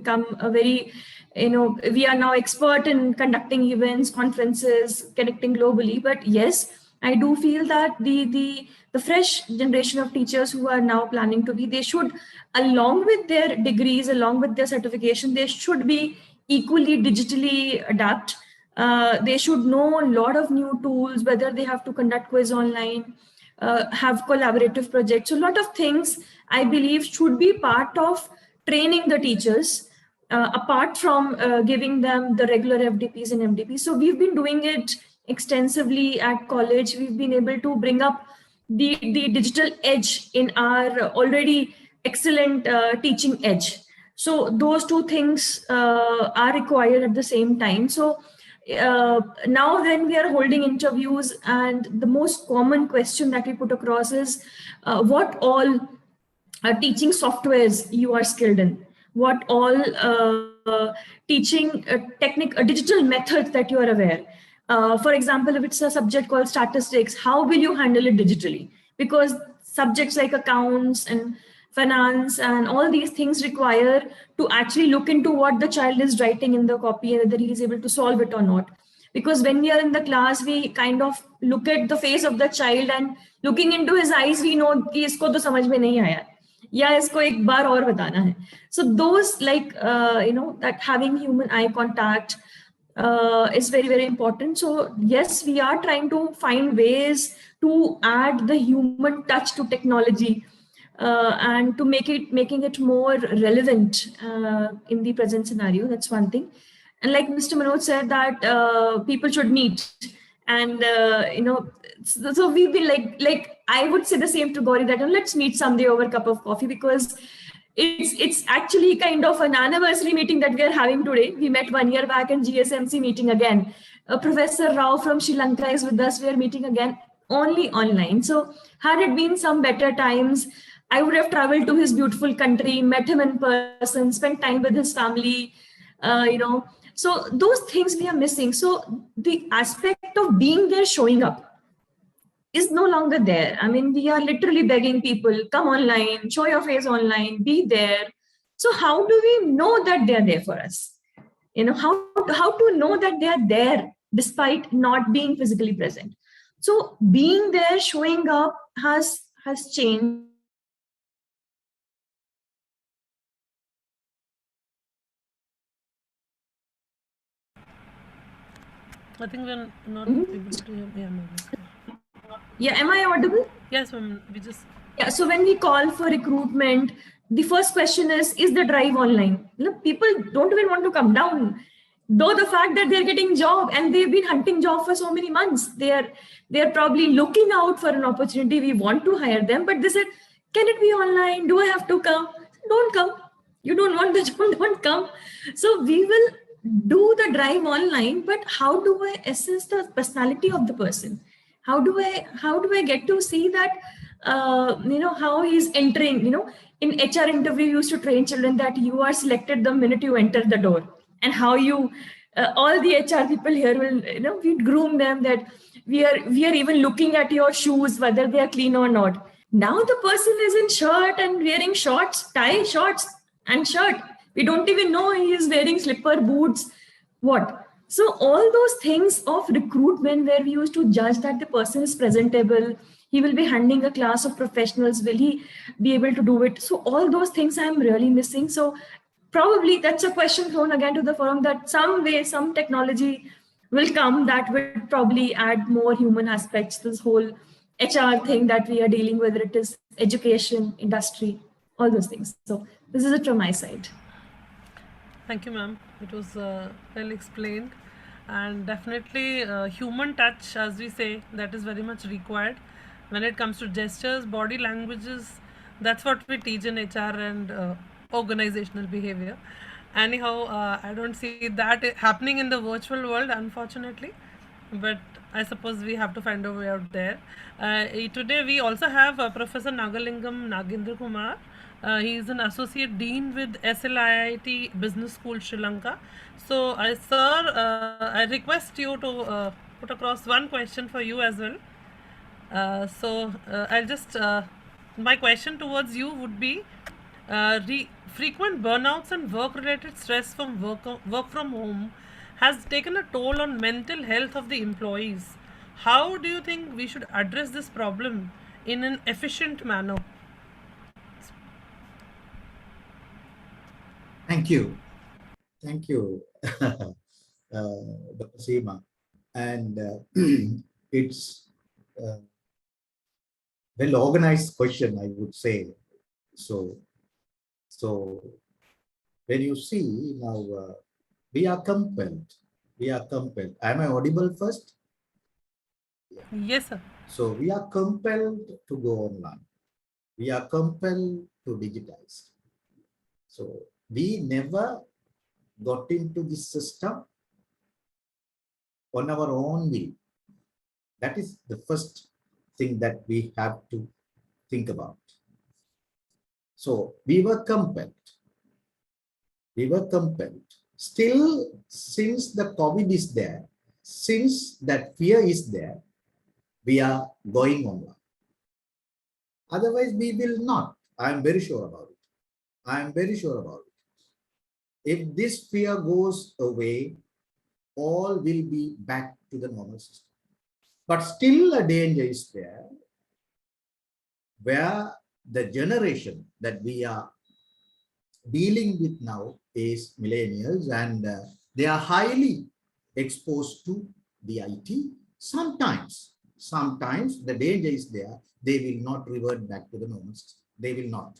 come a very, we are now expert in conducting events, conferences, connecting globally. But yes, I do feel that the fresh generation of teachers who are now planning to be, they should, along with their degrees, along with their certification, they should be equally digitally adapt. They should know a lot of new tools, whether they have to conduct quiz online, have collaborative projects. So a lot of things I believe should be part of training the teachers, apart from giving them the regular FDPs and MDPs. So we've been doing it extensively at college. We've been able to bring up the digital edge in our already excellent teaching edge. So those two things are required at the same time. So now when we are holding interviews, and the most common question that we put across is what all teaching softwares you are skilled in, what all teaching digital methods that you are aware. For example, if it's a subject called statistics, how will you handle it digitally? Because subjects like accounts and finance and all these things require to actually look into what the child is writing in the copy and whether he is able to solve it or not. Because when we are in the class, we kind of look at the face of the child, and looking into his eyes, we know कि इसको तो समझ में नहीं आया या इसको एक बार और बताना है. So those, like, that having human eye contact is very, very important. So yes, we are trying to find ways to add the human touch to technology, and to making it more relevant in the present scenario. That's one thing. And like Mr. Manoj said, that people should meet, and so we've been like I would say the same to Gauri, that let's meet someday over a cup of coffee, because it's actually kind of an anniversary meeting that we are having today. We met 1 year back, and GSMC meeting again. Professor Rao from Sri Lanka is with us. We are meeting again only online. So had it been some better times, I would have traveled to his beautiful country, met him in person, spent time with his family, So those things we are missing. So the aspect of being there, showing up, is no longer there. I mean, we are literally begging people, come online, show your face online, be there. So how do we know that they're there for us? How to know that they are there despite not being physically present? So being there, showing up has changed. I think we're not able to hear. Yeah, maybe. Yeah, am I audible? Yes, ma'am. Yeah, so when we call for recruitment, the first question is the drive online? People don't even want to come down. Though the fact that they're getting job and they've been hunting job for so many months, they're probably looking out for an opportunity. We want to hire them, but they said, can it be online? Do I have to come? Don't come. You don't want the job, don't come. So we will do the drive online, but how do I assess the personality of the person? How do I get to see that, how he's entering? In HR interview, we used to train children that you are selected the minute you enter the door, and how you all the HR people here will, we groom them that we are even looking at your shoes, whether they are clean or not. Now the person is in shirt and wearing shorts, tie, shorts and shirt. We don't even know he is wearing slipper, boots, what. So all those things of recruitment where we used to judge that the person is presentable, he will be handling a class of professionals, will he be able to do it? So all those things I'm really missing. So probably that's a question thrown again to the forum, that some way, some technology will come that would probably add more human aspects to this whole HR thing that we are dealing with, whether it is education, industry, all those things. So this is it from my side. Thank you, ma'am. It was well explained, and definitely human touch, as we say, that is very much required when it comes to gestures, body languages. That's what we teach in HR and organizational behavior. Anyhow, I don't see that happening in the virtual world, unfortunately, but I suppose we have to find a way out there. Today we also have Professor Nagalingam Nagendra Kumar. He is an associate dean with SLIIT Business School, Sri Lanka. So, sir, I request you to put across one question for you as well. I'll just, my question towards you would be, frequent burnouts and work-related stress from work from home has taken a toll on mental health of the employees. How do you think we should address this problem in an efficient manner? Thank you. Thank you, Dr. Seema. And it's a well-organized question, I would say. So when you see now, we are compelled. Am I audible first? Yes, sir. So we are compelled to go online. We are compelled to digitize. So we never got into this system on our own will. That is the first thing that we have to think about. So we were compelled. Still, since the COVID is there, since that fear is there, we are going online. Otherwise, we will not. I am very sure about it. If this fear goes away, all will be back to the normal system. But still a danger is there, where the generation that we are dealing with now is millennials, and they are highly exposed to the IT. Sometimes the danger is there. They will not revert back to the normal system. They will not.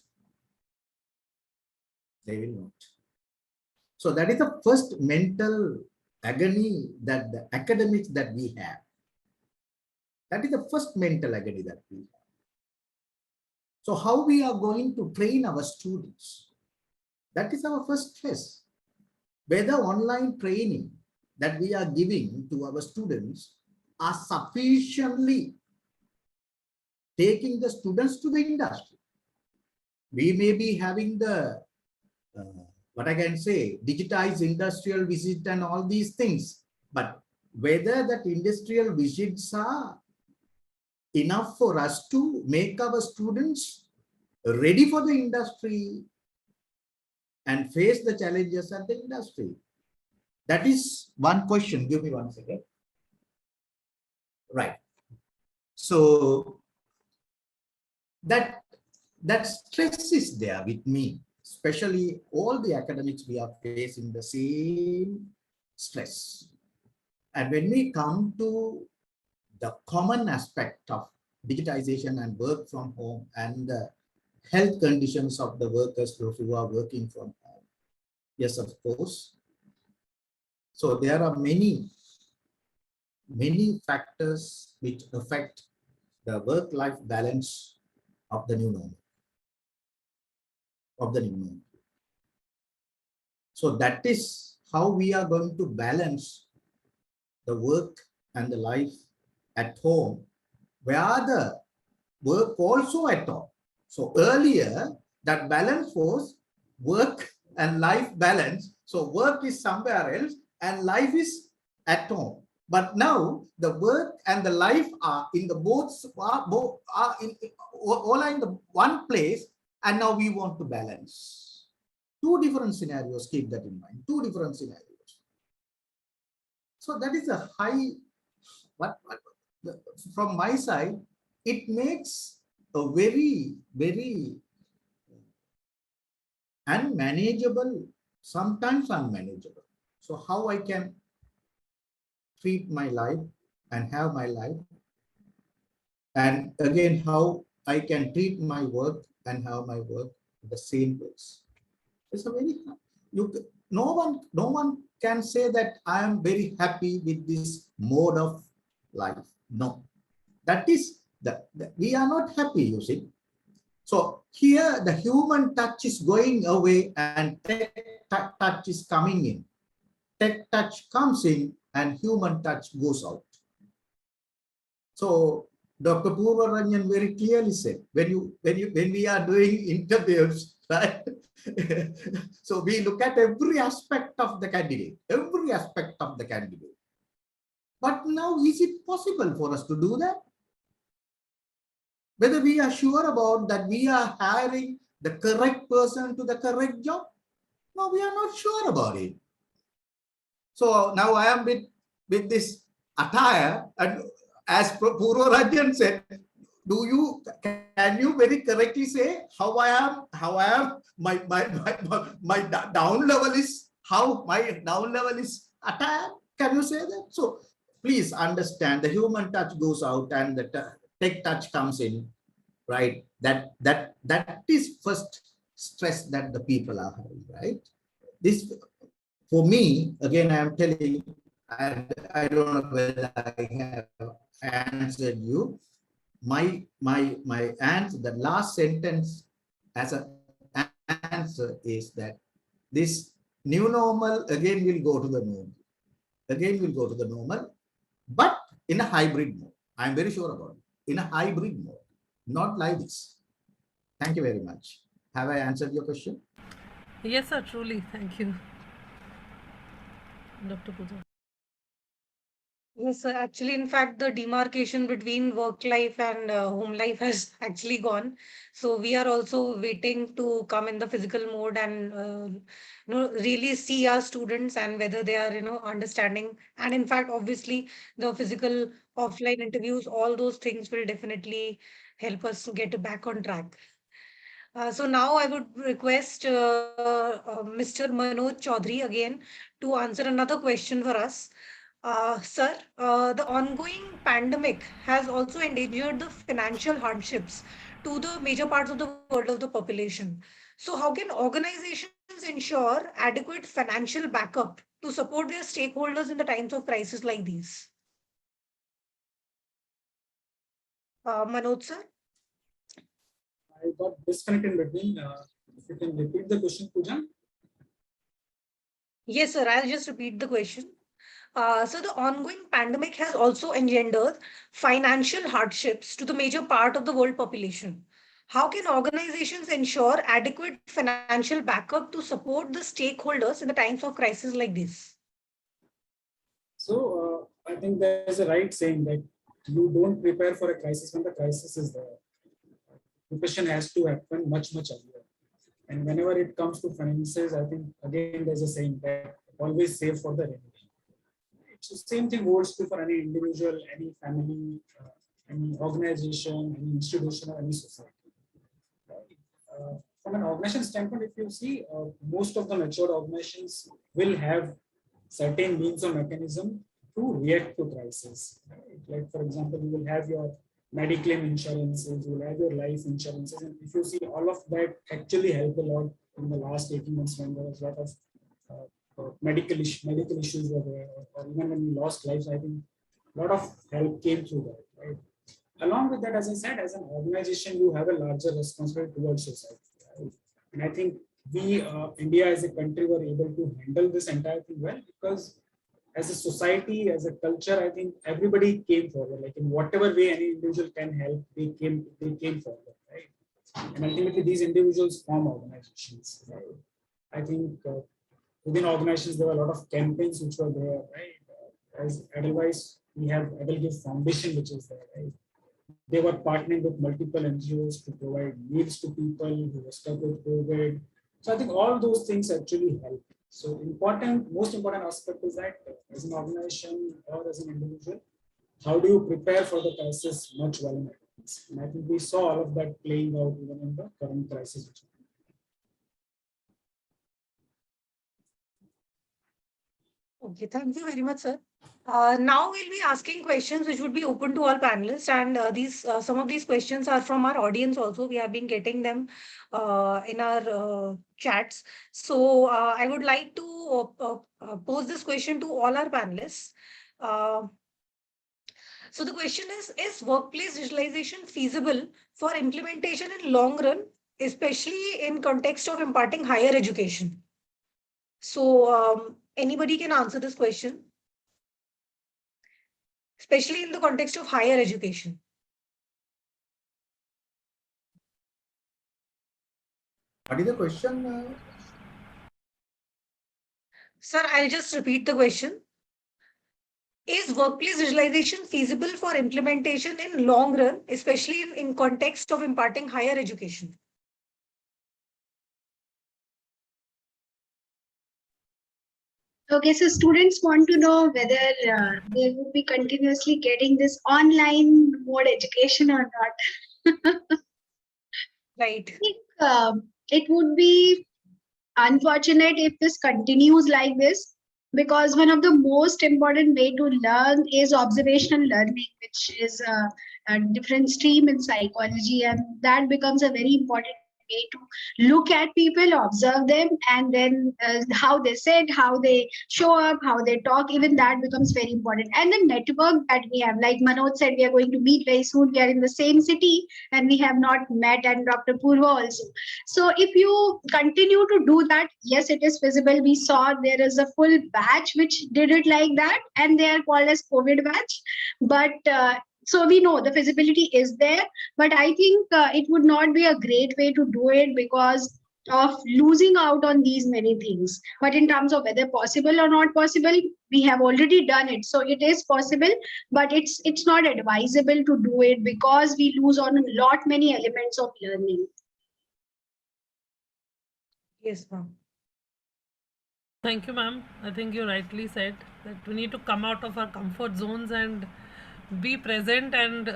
So that is the first mental agony that the academics that we have. That is the first mental agony that we have. So how we are going to train our students? That is our first stress. Whether online training that we are giving to our students are sufficiently taking the students to the industry. We may be having the, what I can say, digitized industrial visit and all these things, but whether that industrial visits are enough for us to make our students ready for the industry and face the challenges at the industry. That is one question. Give me 1 second. Right. So that stress is there with me, especially all the academics, we are facing the same stress. And when we come to the common aspect of digitization and work from home and the health conditions of the workers, those who are working from home, yes, of course. So there are many factors which affect the work-life balance of the new normal. So that is how we are going to balance the work and the life at home, where the work also at home. So earlier that balance was work and life balance. So work is somewhere else and life is at home. But now the work and the life are in the both are in all are in the one place, and now we want to balance. Two different scenarios, keep that in mind. Two different scenarios. So that is a high, from my side, it makes a very, very unmanageable, sometimes unmanageable. So how I can treat my life and have my life, and again how I can treat my work and have my work in the same place. It's a very no one can say that I am very happy with this mode of life. No, that is we are not happy, you see. So here the human touch is going away and tech touch is coming in. Tech touch comes in and human touch goes out. So Dr. Purva Ranjan very clearly said, when we are doing interviews, right? So we look at every aspect of the candidate, every aspect of the candidate. But now, is it possible for us to do that? Whether we are sure about that we are hiring the correct person to the correct job? No, we are not sure about it. So now I am with this attire, and as Purva Ranjan said, can you very correctly say how I am, my down level is, how my down level is attire? Can you say that? So please understand, the human touch goes out and the tech touch comes in, right? That is first stress that the people are having, right? This, for me, again, I am telling, and I don't know whether I have answered you. My answer, the last sentence as an answer is that this new normal again will go to the normal. Again will go to the normal, but in a hybrid mode. I'm very sure about it. In a hybrid mode, not like this. Thank you very much. Have I answered your question? Yes, sir, truly. Thank you, Dr. Pooja. Yes, sir. Actually, in fact, the demarcation between work life and home life has actually gone. So we are also waiting to come in the physical mode and really see our students and whether they are understanding. And in fact, obviously, the physical offline interviews, all those things will definitely help us to get back on track. So now I would request Mr. Manoj Chaudhary again to answer another question for us. Sir, the ongoing pandemic has also endangered the financial hardships to the major parts of the world of the population. So how can organizations ensure adequate financial backup to support their stakeholders in the times of crisis like these? Manoj, sir? I got disconnected in between. If you can repeat the question, Pooja. Yes, sir. I'll just repeat the question. So the ongoing pandemic has also engendered financial hardships to the major part of the world population. How can organizations ensure adequate financial backup to support the stakeholders in the times of crisis like this? So I think there's a right saying that you don't prepare for a crisis when the crisis is there. Preparation has to happen much earlier. And whenever it comes to finances, I think again there's a saying that always save for the rainy day. So same thing holds true for any individual, any family, any organization, any institution, or any society. From an organization standpoint, if you see, most of the mature organizations will have certain means or mechanism to react to crisis. Right? Like, for example, you will have your Mediclaim insurances, you will have your life insurances, and if you see, all of that actually helped a lot in the last 18 months when there was a lot of medical issues were there, or even when we lost lives. I think a lot of help came through that. Right? Along with that, as I said, as an organization, you have a larger responsibility towards society. Right? And I think we, India as a country, were able to handle this entire thing well, because as a society, as a culture, I think everybody came forward. Like, in whatever way any individual can help, they came forward, right? And ultimately, these individuals form organizations. Right? I think within organizations, there were a lot of campaigns which were there, right? As Edelweiss, we have Edelgive Foundation, which is there, right? They were partnering with multiple NGOs to provide meals to people who were stuck with COVID. So I think all those things actually help. So most important aspect is that as an organization or as an individual, how do you prepare for the crisis much well in advance? And I think we saw all of that playing out even in the current crisis. Okay, thank you very much, sir. Now we'll be asking questions which would be open to all panelists, and some of these questions are from our audience also. We have been getting them in our chats. So I would like to pose this question to all our panelists. So the question is workplace digitalization feasible for implementation in long run, especially in context of imparting higher education? So anybody can answer this question, especially in the context of higher education. What is the question? Sir, I'll just repeat the question. Is workplace digitalization feasible for implementation in long run, especially in context of imparting higher education? Okay, so students want to know whether they will be continuously getting this online mode education or not. Right. I think it would be unfortunate if this continues like this, because one of the most important way to learn is observational learning, which is a different stream in psychology, and that becomes a very important way to look at people, observe them, and then how they sit, how they show up, how they talk, even that becomes very important. And the network that we have, like Manoj said, we are going to meet very soon. We are in the same city and we have not met, and Dr. Purva also. So if you continue to do that, yes, it is feasible. We saw there is a full batch which did it like that, and they are called as COVID batch. But so we know the feasibility is there, but I think it would not be a great way to do it because of losing out on these many things. But in terms of whether possible or not possible, we have already done it. So it is possible, but it's not advisable to do it because we lose on a lot many elements of learning. Yes, ma'am. Thank you, ma'am. I think you rightly said that we need to come out of our comfort zones and be present and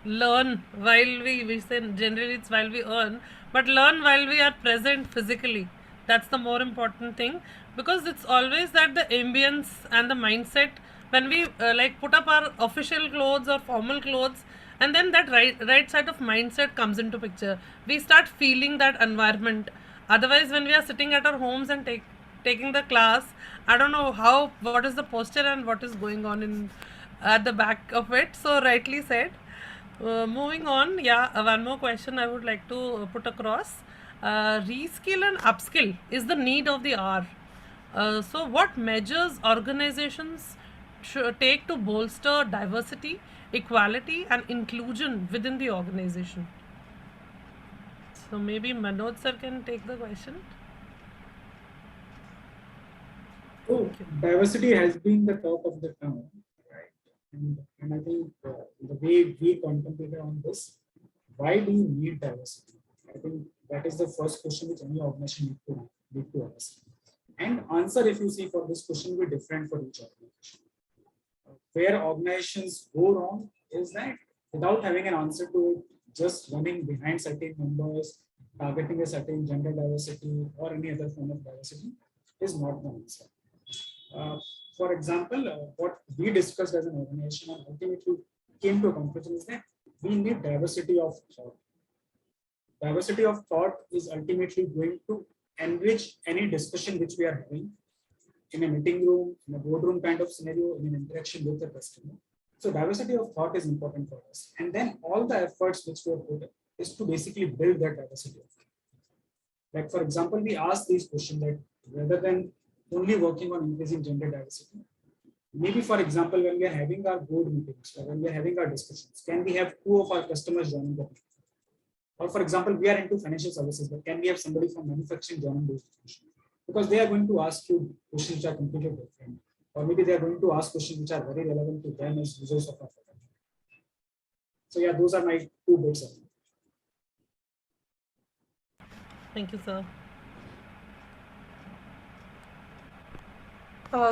learn while we say generally it's while we earn, but learn while we are present physically. That's the more important thing, because it's always that the ambience and the mindset when we like put up our official clothes or formal clothes, and then that right side of mindset comes into picture. We start feeling that environment. Otherwise, when we are sitting at our homes and taking the class, I don't know what is the posture and what is going on in at the back of it. So rightly said. Moving on, one more question I would like to put across. Reskill and upskill is the need of the hour. So what measures organizations should take to bolster diversity, equality and inclusion within the organization? So maybe Manoj sir can take the question. So diversity has been the talk of the town, right? And I think the way we contemplated on this, why do you need diversity? I think that is the first question which any organization need to ask. And answer, if you see, for this question will be different for each organization. Where organizations go wrong is that without having an answer to it, just running behind certain numbers, targeting a certain gender diversity or any other form of diversity is not the answer. For example, what we discussed as an organization and ultimately came to a conclusion is that we need diversity of thought. Diversity of thought is ultimately going to enrich any discussion which we are having in a meeting room, in a boardroom kind of scenario, in an interaction with the customer. So diversity of thought is important for us. And then all the efforts which we have put is to basically build that diversity of thought. Like, for example, we ask these questions that rather than only working on increasing gender diversity, maybe, for example, when we are having our board meetings or when we are having our discussions, can we have 2 of our customers joining the meeting? Or, for example, we are into financial services, but can we have somebody from manufacturing joining those discussions? because they are going to ask you questions which are completely different, or maybe they are going to ask questions which are very relevant to them as users of our product. So yeah, those are my 2 bits of it. Thank you, sir.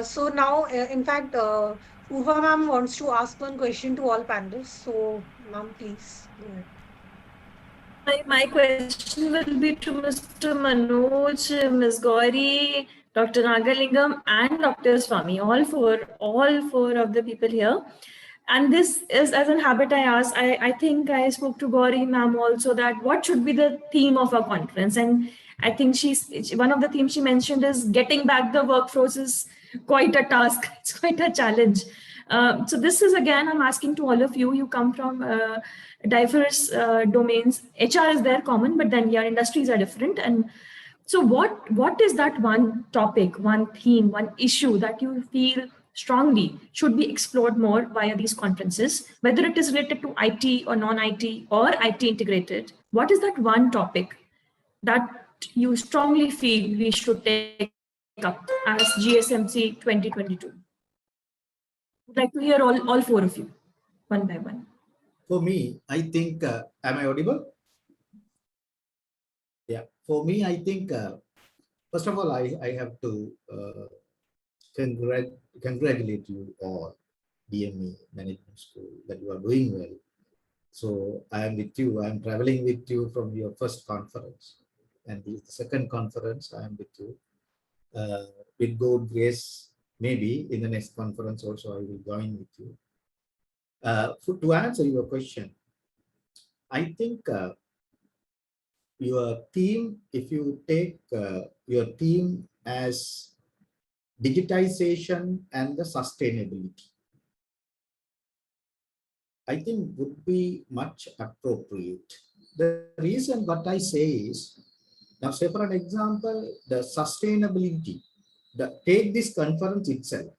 So now, in fact, Purva ma'am wants to ask one question to all panelists. So, ma'am, please go ahead. My question will be to Mr. Manoj, Ms. Gauri, Dr. Nagalingam, and Dr. Swami, all four of the people here. And this is, as a habit, I asked, I think I spoke to Gauri ma'am also, that what should be the theme of our conference. And I think one of the themes she mentioned is getting back the workforce is quite a task. It's quite a challenge. So this is, again, I'm asking to all of you. You come from diverse domains. HR is there common, but then your industries are different. And so what is that one topic, one theme, one issue that you feel strongly should be explored more via these conferences, whether it is related to IT or non-IT or IT integrated? What is that one topic that you strongly feel we should take up as GSMC 2022? I'd like to hear all four of you, one by one. For me, I think, am I audible? Yeah. For me, I think, first of all, I have to congratulate you all, DME Management School, that you are doing well. So I am with you. I am traveling with you from your first conference, and the second conference I am with you. With God grace, maybe in the next conference also I will join with you. To answer your question, I think your theme, if you take your theme as digitization and the sustainability, I think would be much appropriate. The reason what I say is, now say for an example, the sustainability, take this conference itself.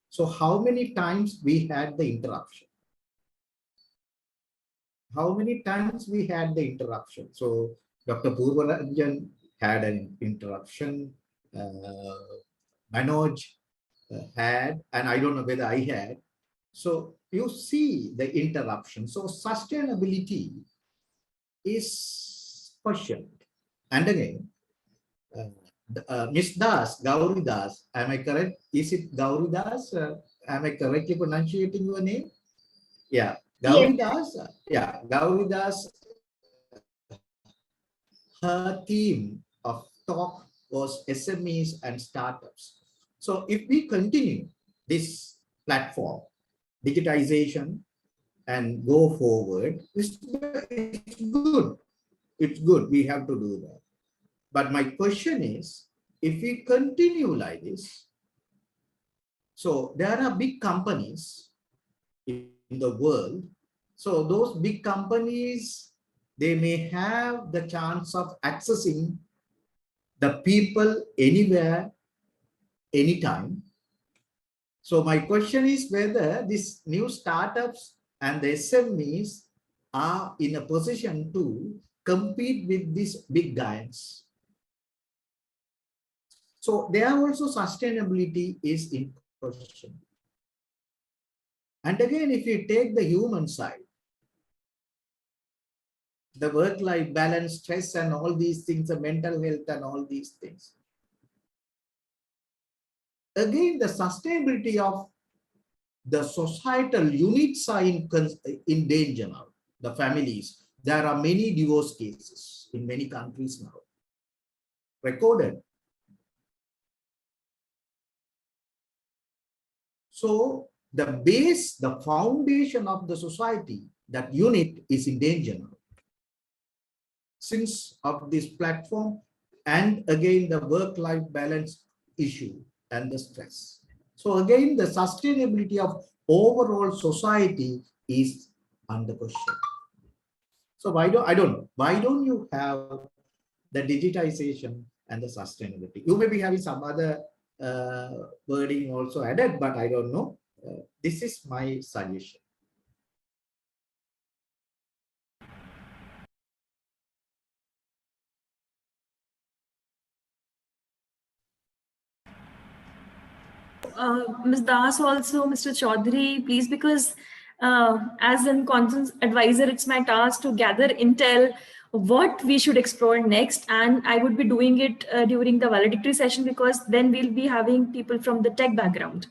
So how many times we had the interruption? How many times we had the interruption? So Dr. Purvaranjan had an interruption. Manoj had, and I don't know whether I had. So you see the interruption. So sustainability is questioned. And again, Miss Das, Gauri Das, am I correct? Is it Gauri Das? Am I correctly pronunciating your name? Yeah, Gauri Das. Yeah, Gauri Das. Her theme of talk was SMEs and startups. So if we continue this platform, digitization, and go forward, it's good. It's good. We have to do that. But my question is, if we continue like this, so there are big companies in the world. So those big companies, they may have the chance of accessing the people anywhere, anytime. So my question is whether these new startups and the SMEs are in a position to compete with these big giants. So there also sustainability is in question. And again, if you take the human side, the work-life balance, stress, and all these things, the mental health and all these things. Again, the sustainability of the societal units are in danger now. The families, there are many divorce cases in many countries now, recorded. So the base, the foundation of the society, that unit is in danger now. Since of this platform, and again the work-life balance issue and the stress. So again, the sustainability of overall society is under question. So why don't you have the digitization and the sustainability? You may be having some other wording also added, but I don't know. This is my suggestion. Ms. Das also, Mr. Chaudhary, please, because as an conference advisor, it's my task to gather intel what we should explore next, and I would be doing it during the valedictory session, because then we'll be having people from the tech background.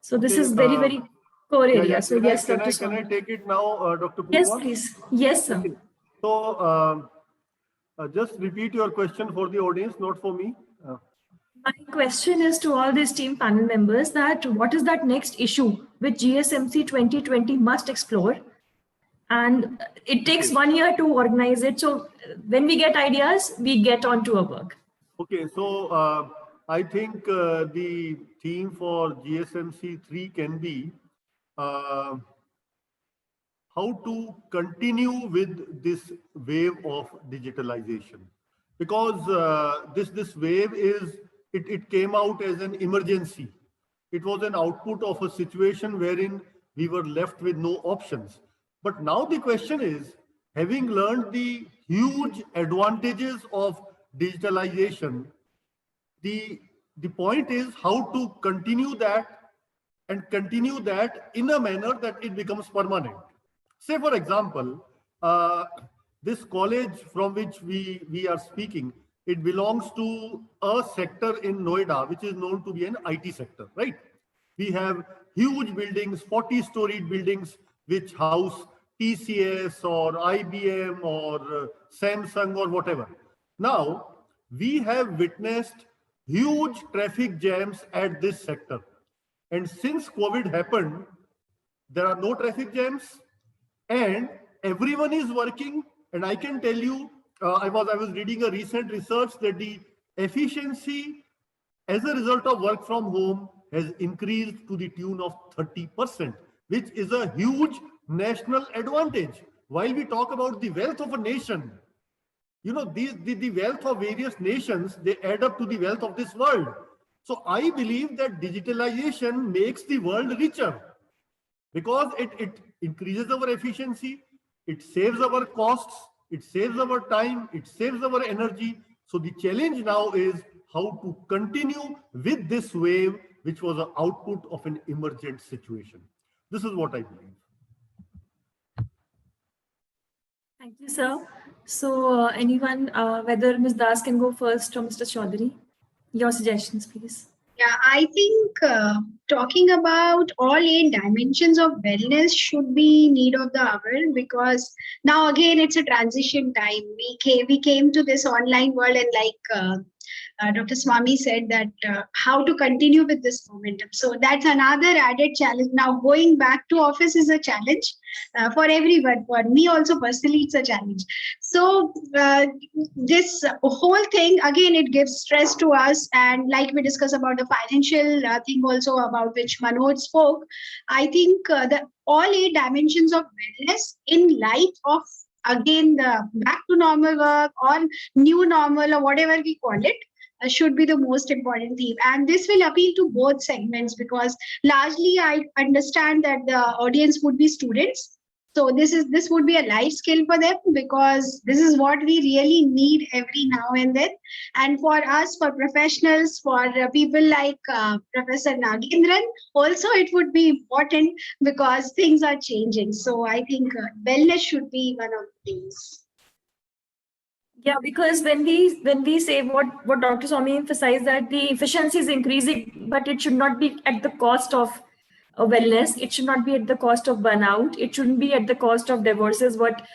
So this Okay, is very, very core area. So yes, Dr. Can I take it now, Dr. Yes, Purva? please. Yes, sir. Okay. So just repeat your question for the audience, not for me. My question is to all these team panel members that what is that next issue which GSMC 2020 must explore? And it takes 1 year to organize it. So when we get ideas, we get on to our work. Okay, so I think the theme for GSMC 3 can be how to continue with this wave of digitalization. Because this wave it came out as an emergency. It was an output of a situation wherein we were left with no options. But now the question is, having learned the huge advantages of digitalization, the point is how to continue that and continue that in a manner that it becomes permanent. Say, for example, this college from which we are speaking, it belongs to a sector in Noida, which is known to be an IT sector, right? We have huge buildings, 40-storied buildings, which house TCS or IBM or Samsung or whatever. Now, we have witnessed huge traffic jams at this sector. And since COVID happened, there are no traffic jams and everyone is working. And I can tell you, I was reading a recent research that the efficiency as a result of work from home has increased to the tune of 30%, which is a huge national advantage. While we talk about the wealth of a nation, you know, the wealth of various nations, they add up to the wealth of this world. So I believe that digitalization makes the world richer because it increases our efficiency, it saves our costs, it saves our time, it saves our energy. So the challenge now is how to continue with this wave, which was an output of an emergent situation. This is what I believe. Thank you, sir. So anyone, whether Ms. Das can go first or Mr. Chaudhary, your suggestions, please. Yeah, I think talking about all 8 dimensions of wellness should be need of the hour, because now again it's a transition time. We came to this online world, and like Dr. Swami said, that how to continue with this momentum. So that's another added challenge. Now going back to office is a challenge for everyone. For me also personally, it's a challenge. So this whole thing, again, it gives stress to us. And like we discussed about the financial thing also, about which Manoj spoke, I think the all 8 dimensions of wellness in light of, again, the back to normal work or new normal or whatever we call it, should be the most important theme. And this will appeal to both segments, because largely I understand that the audience would be students. So this would be a life skill for them, because this is what we really need every now and then. And for us, for professionals, for people like Professor Nagendran, also it would be important because things are changing. So I think wellness should be one of the things. Yeah, because when we say what Dr. Swami emphasized, that the efficiency is increasing, but it should not be at the cost of wellness. It should not be at the cost of burnout. It shouldn't be at the cost of divorces. What,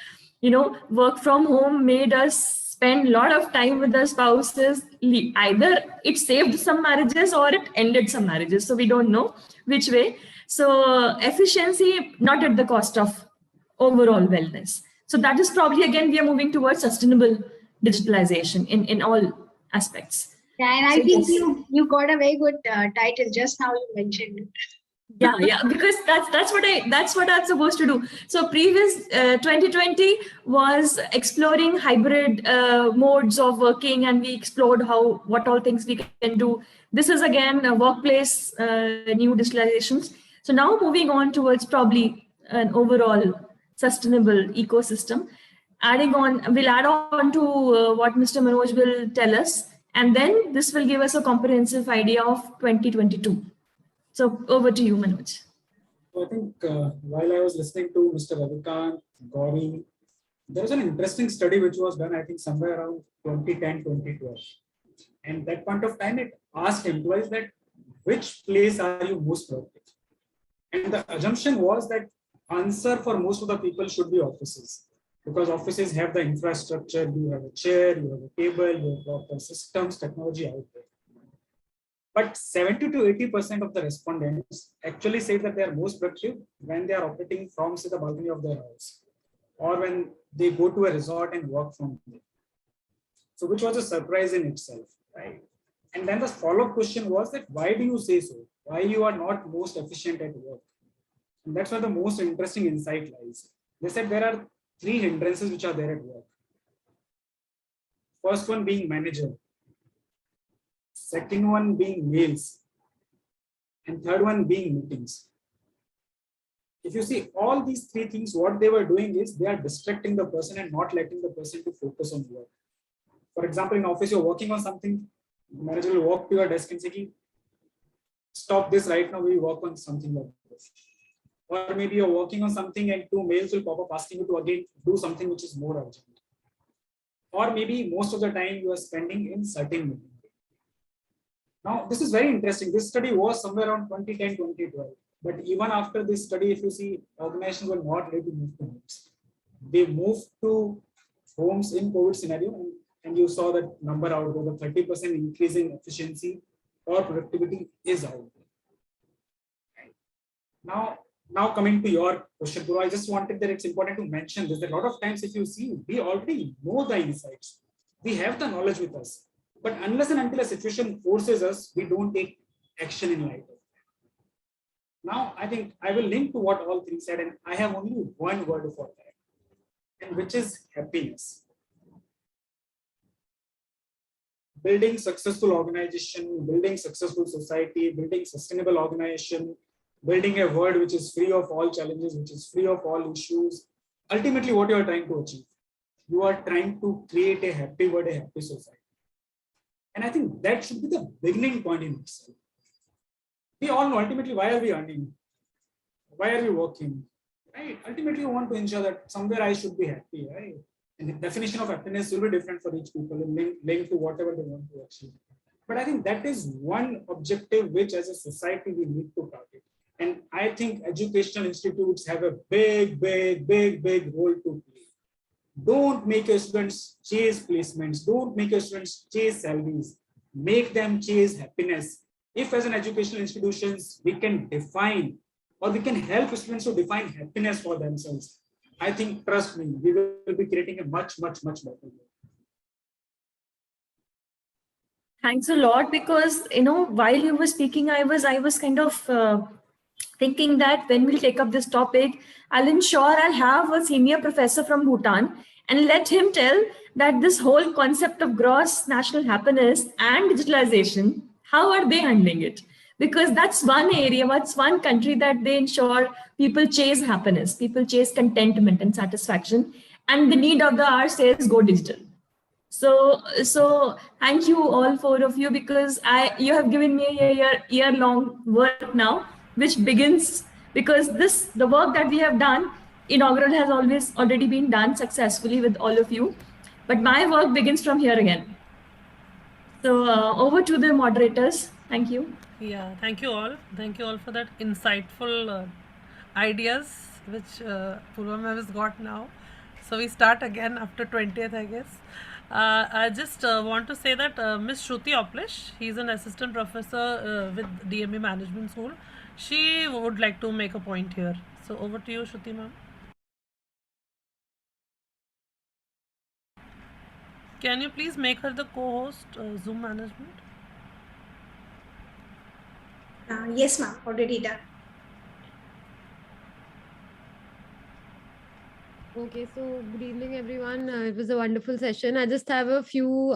work from home made us spend a lot of time with our spouses. Either it saved some marriages or it ended some marriages. So we don't know which way. So efficiency, not at the cost of overall wellness. So that is probably, again, we are moving towards sustainable digitalization in all aspects. Yeah, and I think you got a very good title just now you mentioned it. Yeah, because that's what I'm supposed to do. So previous 2020 was exploring hybrid modes of working, and we explored what all things we can do. This is again a workplace new digitalizations. So now moving on towards probably an overall sustainable ecosystem. We'll add on to what Mr. Manoj will tell us, and then this will give us a comprehensive idea of 2022. So over to you, Manoj. So I think while I was listening to Mr. Ravikant, Gauri, there was an interesting study which was done, I think, somewhere around 2010, 2012. And that point of time, it asked employees that which place are you most productive? And the assumption was that answer for most of the people should be offices, because offices have the infrastructure, you have a chair, you have a table, you have proper systems, technology out there. But 70 to 80% of the respondents actually say that they are most productive when they are operating from, say, the balcony of their house, or when they go to a resort and work from there. So which was a surprise in itself, right? And then the follow-up question was that why do you say so? Why you are not most efficient at work? And that's where the most interesting insight lies. They said there are 3 hindrances which are there at work. First one being manager, second one being mails, and third one being meetings. If you see all these 3 things, what they were doing is they are distracting the person and not letting the person to focus on work. For example, in office, you're working on something, the manager will walk to your desk and say, stop this right now, we work on something like this. Or maybe you're working on something and 2 mails will pop up asking you to again do something which is more urgent. Or maybe most of the time you are spending in certain meetings. Now, this is very interesting. This study was somewhere around 2010, 2012. But even after this study, if you see, organizations were not ready to move to homes. They moved to homes in COVID scenario, and you saw that number out there, the 30% increase in efficiency or productivity is out there. Now coming to your question, Guru, I just wanted that it's important to mention this, that a lot of times if you see, we already know the insights. We have the knowledge with us. But unless and until a situation forces us, we don't take action in light of that. Now, I think I will link to what all 3 said, and I have only one word for that, and which is happiness. Building successful organization, building successful society, building sustainable organization, building a world which is free of all challenges, which is free of all issues. Ultimately, what you are trying to achieve, you are trying to create a happy world, a happy society. And I think that should be the beginning point in itself. We all know ultimately why are we earning? Why are we working? Right? Ultimately, you want to ensure that somewhere I should be happy, right? And the definition of happiness will be different for each people and linked to whatever they want to achieve. But I think that is one objective which as a society we need to target. And I think educational institutes have a big role to play. Don't make your students chase placements. Don't make your students chase salaries. Make them chase happiness. If as an educational institutions, we can define or we can help students to define happiness for themselves, I think, trust me, we will be creating a much better world. Thanks a lot, because while you were speaking, I was kind of thinking that when we'll take up this topic, I'll ensure I'll have a senior professor from Bhutan and let him tell that this whole concept of gross national happiness and digitalization, how are they handling it? Because that's one area, that's one country that they ensure people chase happiness, people chase contentment and satisfaction, and the need of the hour says go digital. So thank you all 4 of you, because you have given me a year-long work now, which begins because the work that we have done, Inaugural has already been done successfully with all of you, but my work begins from here again. So over to the moderators. Thank you. Yeah, thank you all. Thank you all for that insightful ideas which Purvam has got now. So we start again after 20th, I guess. I just want to say that Miss Shruti Oplish, he's an assistant professor with DME Management School. She would like to make a point here. So over to you, Shruti ma'am. Can you please make her the co-host, Zoom management? Yes, ma'am, already done. Okay, so good evening, everyone. It was a wonderful session. I just have a few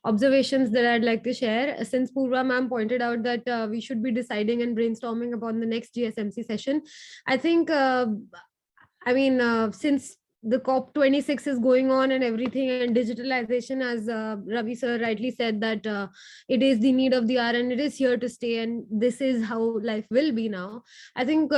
observations that I'd like to share. Since Purva ma'am pointed out that we should be deciding and brainstorming upon the next GSMC session, I think, since the COP26 is going on and everything, and digitalization, as Ravi sir rightly said, that it is the need of the hour and it is here to stay, and this is how life will be now. I think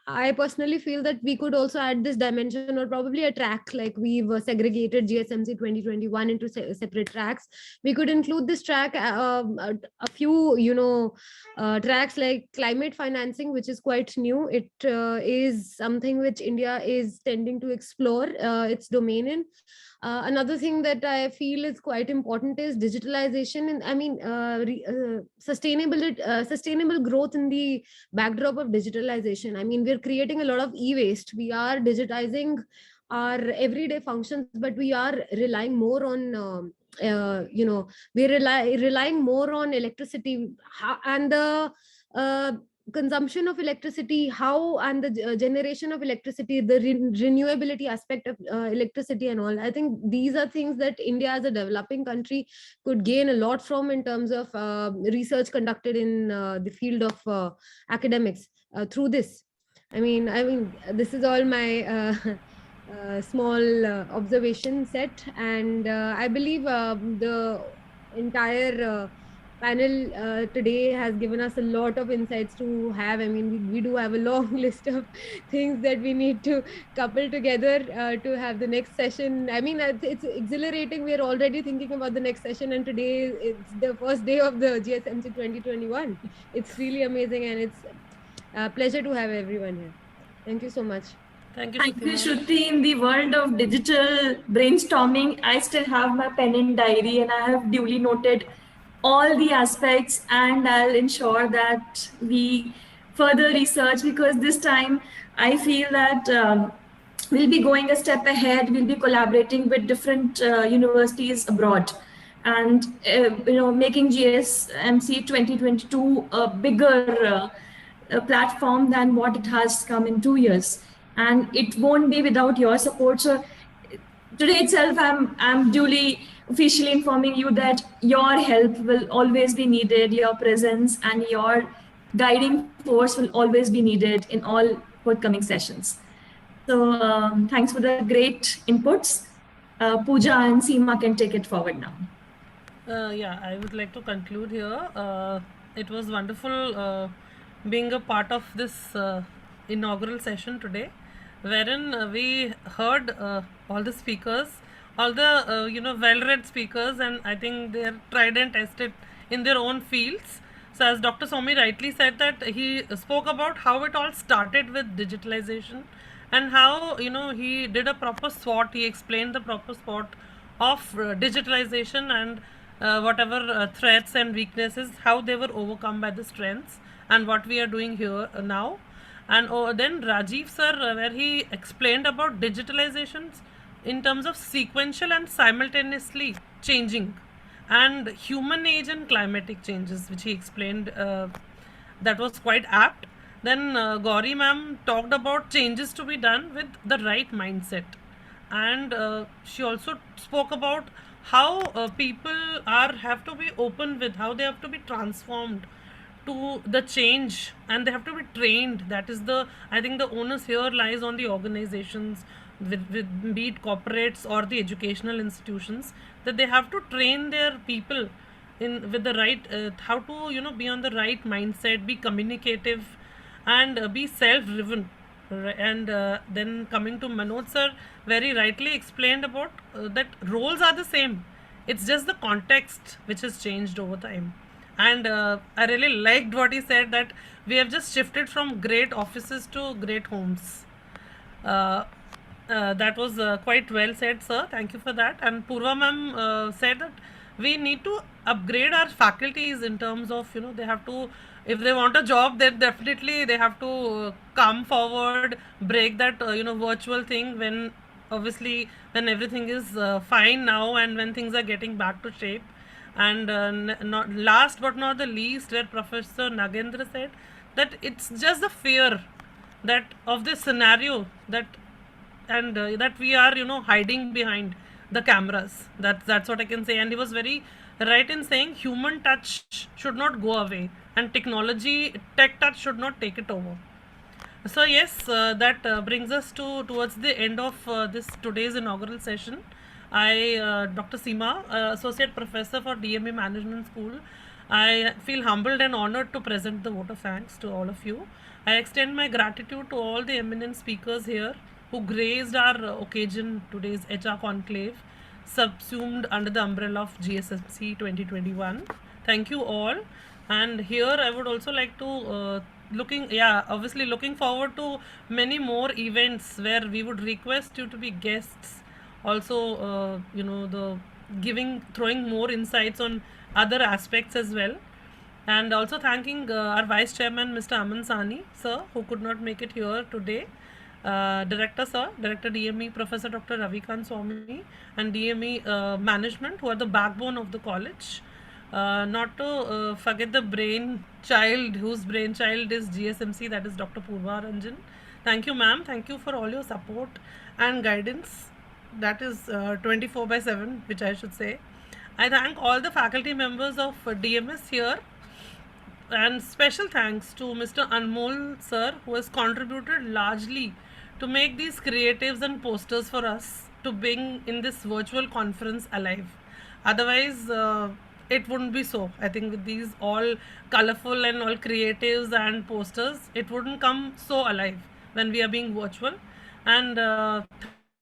I personally feel that we could also add this dimension, or probably a track, like we've segregated GSMC 2021 into separate tracks. We could include this track, a few, tracks like climate financing, which is quite new. It is something which India is tending to explore its domain in. Another thing that I feel is quite important is digitalization, and I mean, sustainable growth in the backdrop of digitalization. I mean, we're creating a lot of e-waste. We are digitizing our everyday functions, but we are relying more on we're relying more on electricity, and the consumption of electricity, how, and the generation of electricity, the renewability aspect of electricity and all. I think these are things that India as a developing country could gain a lot from, in terms of research conducted in the field of academics through this. I mean, this is all my small observation set, and I believe the entire panel today has given us a lot of insights to have. I mean, we do have a long list of things that we need to couple together to have the next session. I mean, it's exhilarating. We're already thinking about the next session, and today it's the first day of the GSMC 2021. It's really amazing, and it's a pleasure to have everyone here. Thank you so much. Thank you, Shruti. In the world of digital brainstorming, I still have my pen and diary, and I have duly noted all the aspects, and I'll ensure that we further research, because this time I feel that we'll be going a step ahead. We'll be collaborating with different universities abroad, and making GSMC 2022 a bigger platform than what it has come in 2 years, and it won't be without your support. So today itself, I'm duly officially informing you that your help will always be needed. Your presence and your guiding force will always be needed in all forthcoming sessions. So thanks for the great inputs. Pooja and Seema can take it forward now. Yeah, I would like to conclude here. It was wonderful being a part of this inaugural session today, wherein we heard all the speakers, all the well-read speakers, and I think they are tried and tested in their own fields. So as Dr. Somi rightly said, that he spoke about how it all started with digitalization, and how he did a proper SWOT. He explained the proper SWOT of digitalization, and whatever threats and weaknesses, how they were overcome by the strengths, and what we are doing here now. And then Rajiv sir, where he explained about digitalizations in terms of sequential and simultaneously changing, and human age and climatic changes, which he explained, that was quite apt. Then Gauri ma'am talked about changes to be done with the right mindset, and she also spoke about how people have to be open with how they have to be transformed to the change, and they have to be trained. That is the, I think the onus here lies on the organizations, with be it corporates or the educational institutions, that they have to train their people in with the right how to be on the right mindset, be communicative, and be self-driven. And then coming to Manoj sir, very rightly explained about that roles are the same, it's just the context which has changed over time. And I really liked what he said, that we have just shifted from great offices to great homes. That was quite well said, sir. Thank you for that. And Purva ma'am said that we need to upgrade our faculties in terms of, they have to, if they want a job, then definitely they have to come forward, break that, virtual thing, when obviously when everything is fine now, and when things are getting back to shape. And not last but not the least, where Professor Nagendra said that it's just the fear that of this scenario, that and that we are hiding behind the cameras. That's what I can say. And he was very right in saying human touch should not go away, and tech touch should not take it over. So yes, that brings us towards the end of this today's inaugural session. I, Dr. Seema, Associate Professor for DME Management School, I feel humbled and honored to present the vote of thanks to all of you. I extend my gratitude to all the eminent speakers here who graced our occasion today's HR conclave, subsumed under the umbrella of GSMC 2021. Thank you all. And here I would also like to obviously looking forward to many more events where we would request you to be guests. Also, the throwing more insights on other aspects as well. And also thanking our Vice Chairman, Mr. Aman Sani, sir, who could not make it here today. Director, sir, Director DME, Professor Dr. Ravikant Swami, and DME Management, who are the backbone of the college. Not to forget the brain child, whose brainchild is GSMC, that is Dr. Purva Ranjan. Thank you, ma'am. Thank you for all your support and guidance. That is 24/7, which I should say. I thank all the faculty members of DMS here, and special thanks to Mr. Anmol sir, who has contributed largely to make these creatives and posters for us to bring in this virtual conference alive. Otherwise, it wouldn't be so. I think with these all colorful and all creatives and posters, it wouldn't come so alive when we are being virtual. And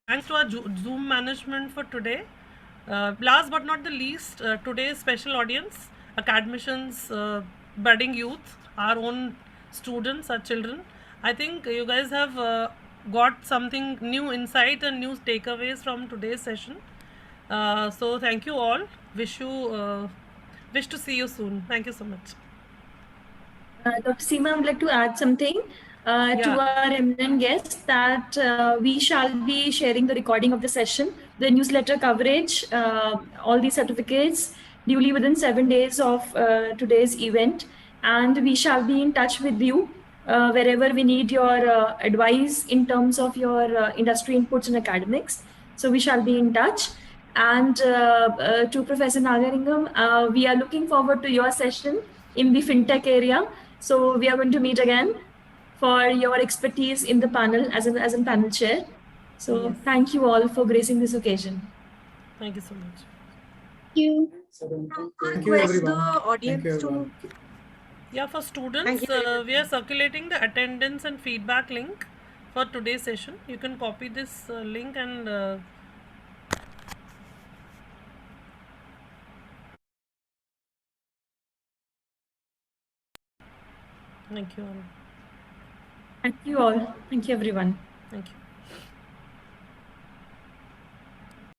thanks to our Zoom management for today. Last but not the least, today's special audience, academicians, budding youth, our own students, our children. I think you guys have got something new insight and new takeaways from today's session. So thank you all. Wish to see you soon. Thank you so much. Dr. Seema, I would like to add something to our eminent guests that we shall be sharing the recording of the session, the newsletter coverage, all these certificates duly within 7 days of today's event. And we shall be in touch with you wherever we need your advice in terms of your industry inputs and academics. So we shall be in touch. And to Professor Nagarlingam, we are looking forward to your session in the fintech area. So we are going to meet again for your expertise in the panel as a panel chair. So thank you all for gracing this occasion. Thank you so much. Thank you. Thank you, everyone. The audience to Yeah, for students, we are circulating the attendance and feedback link for today's session. You can copy this link and thank you all. Thank you all. Thank you, everyone. Thank you.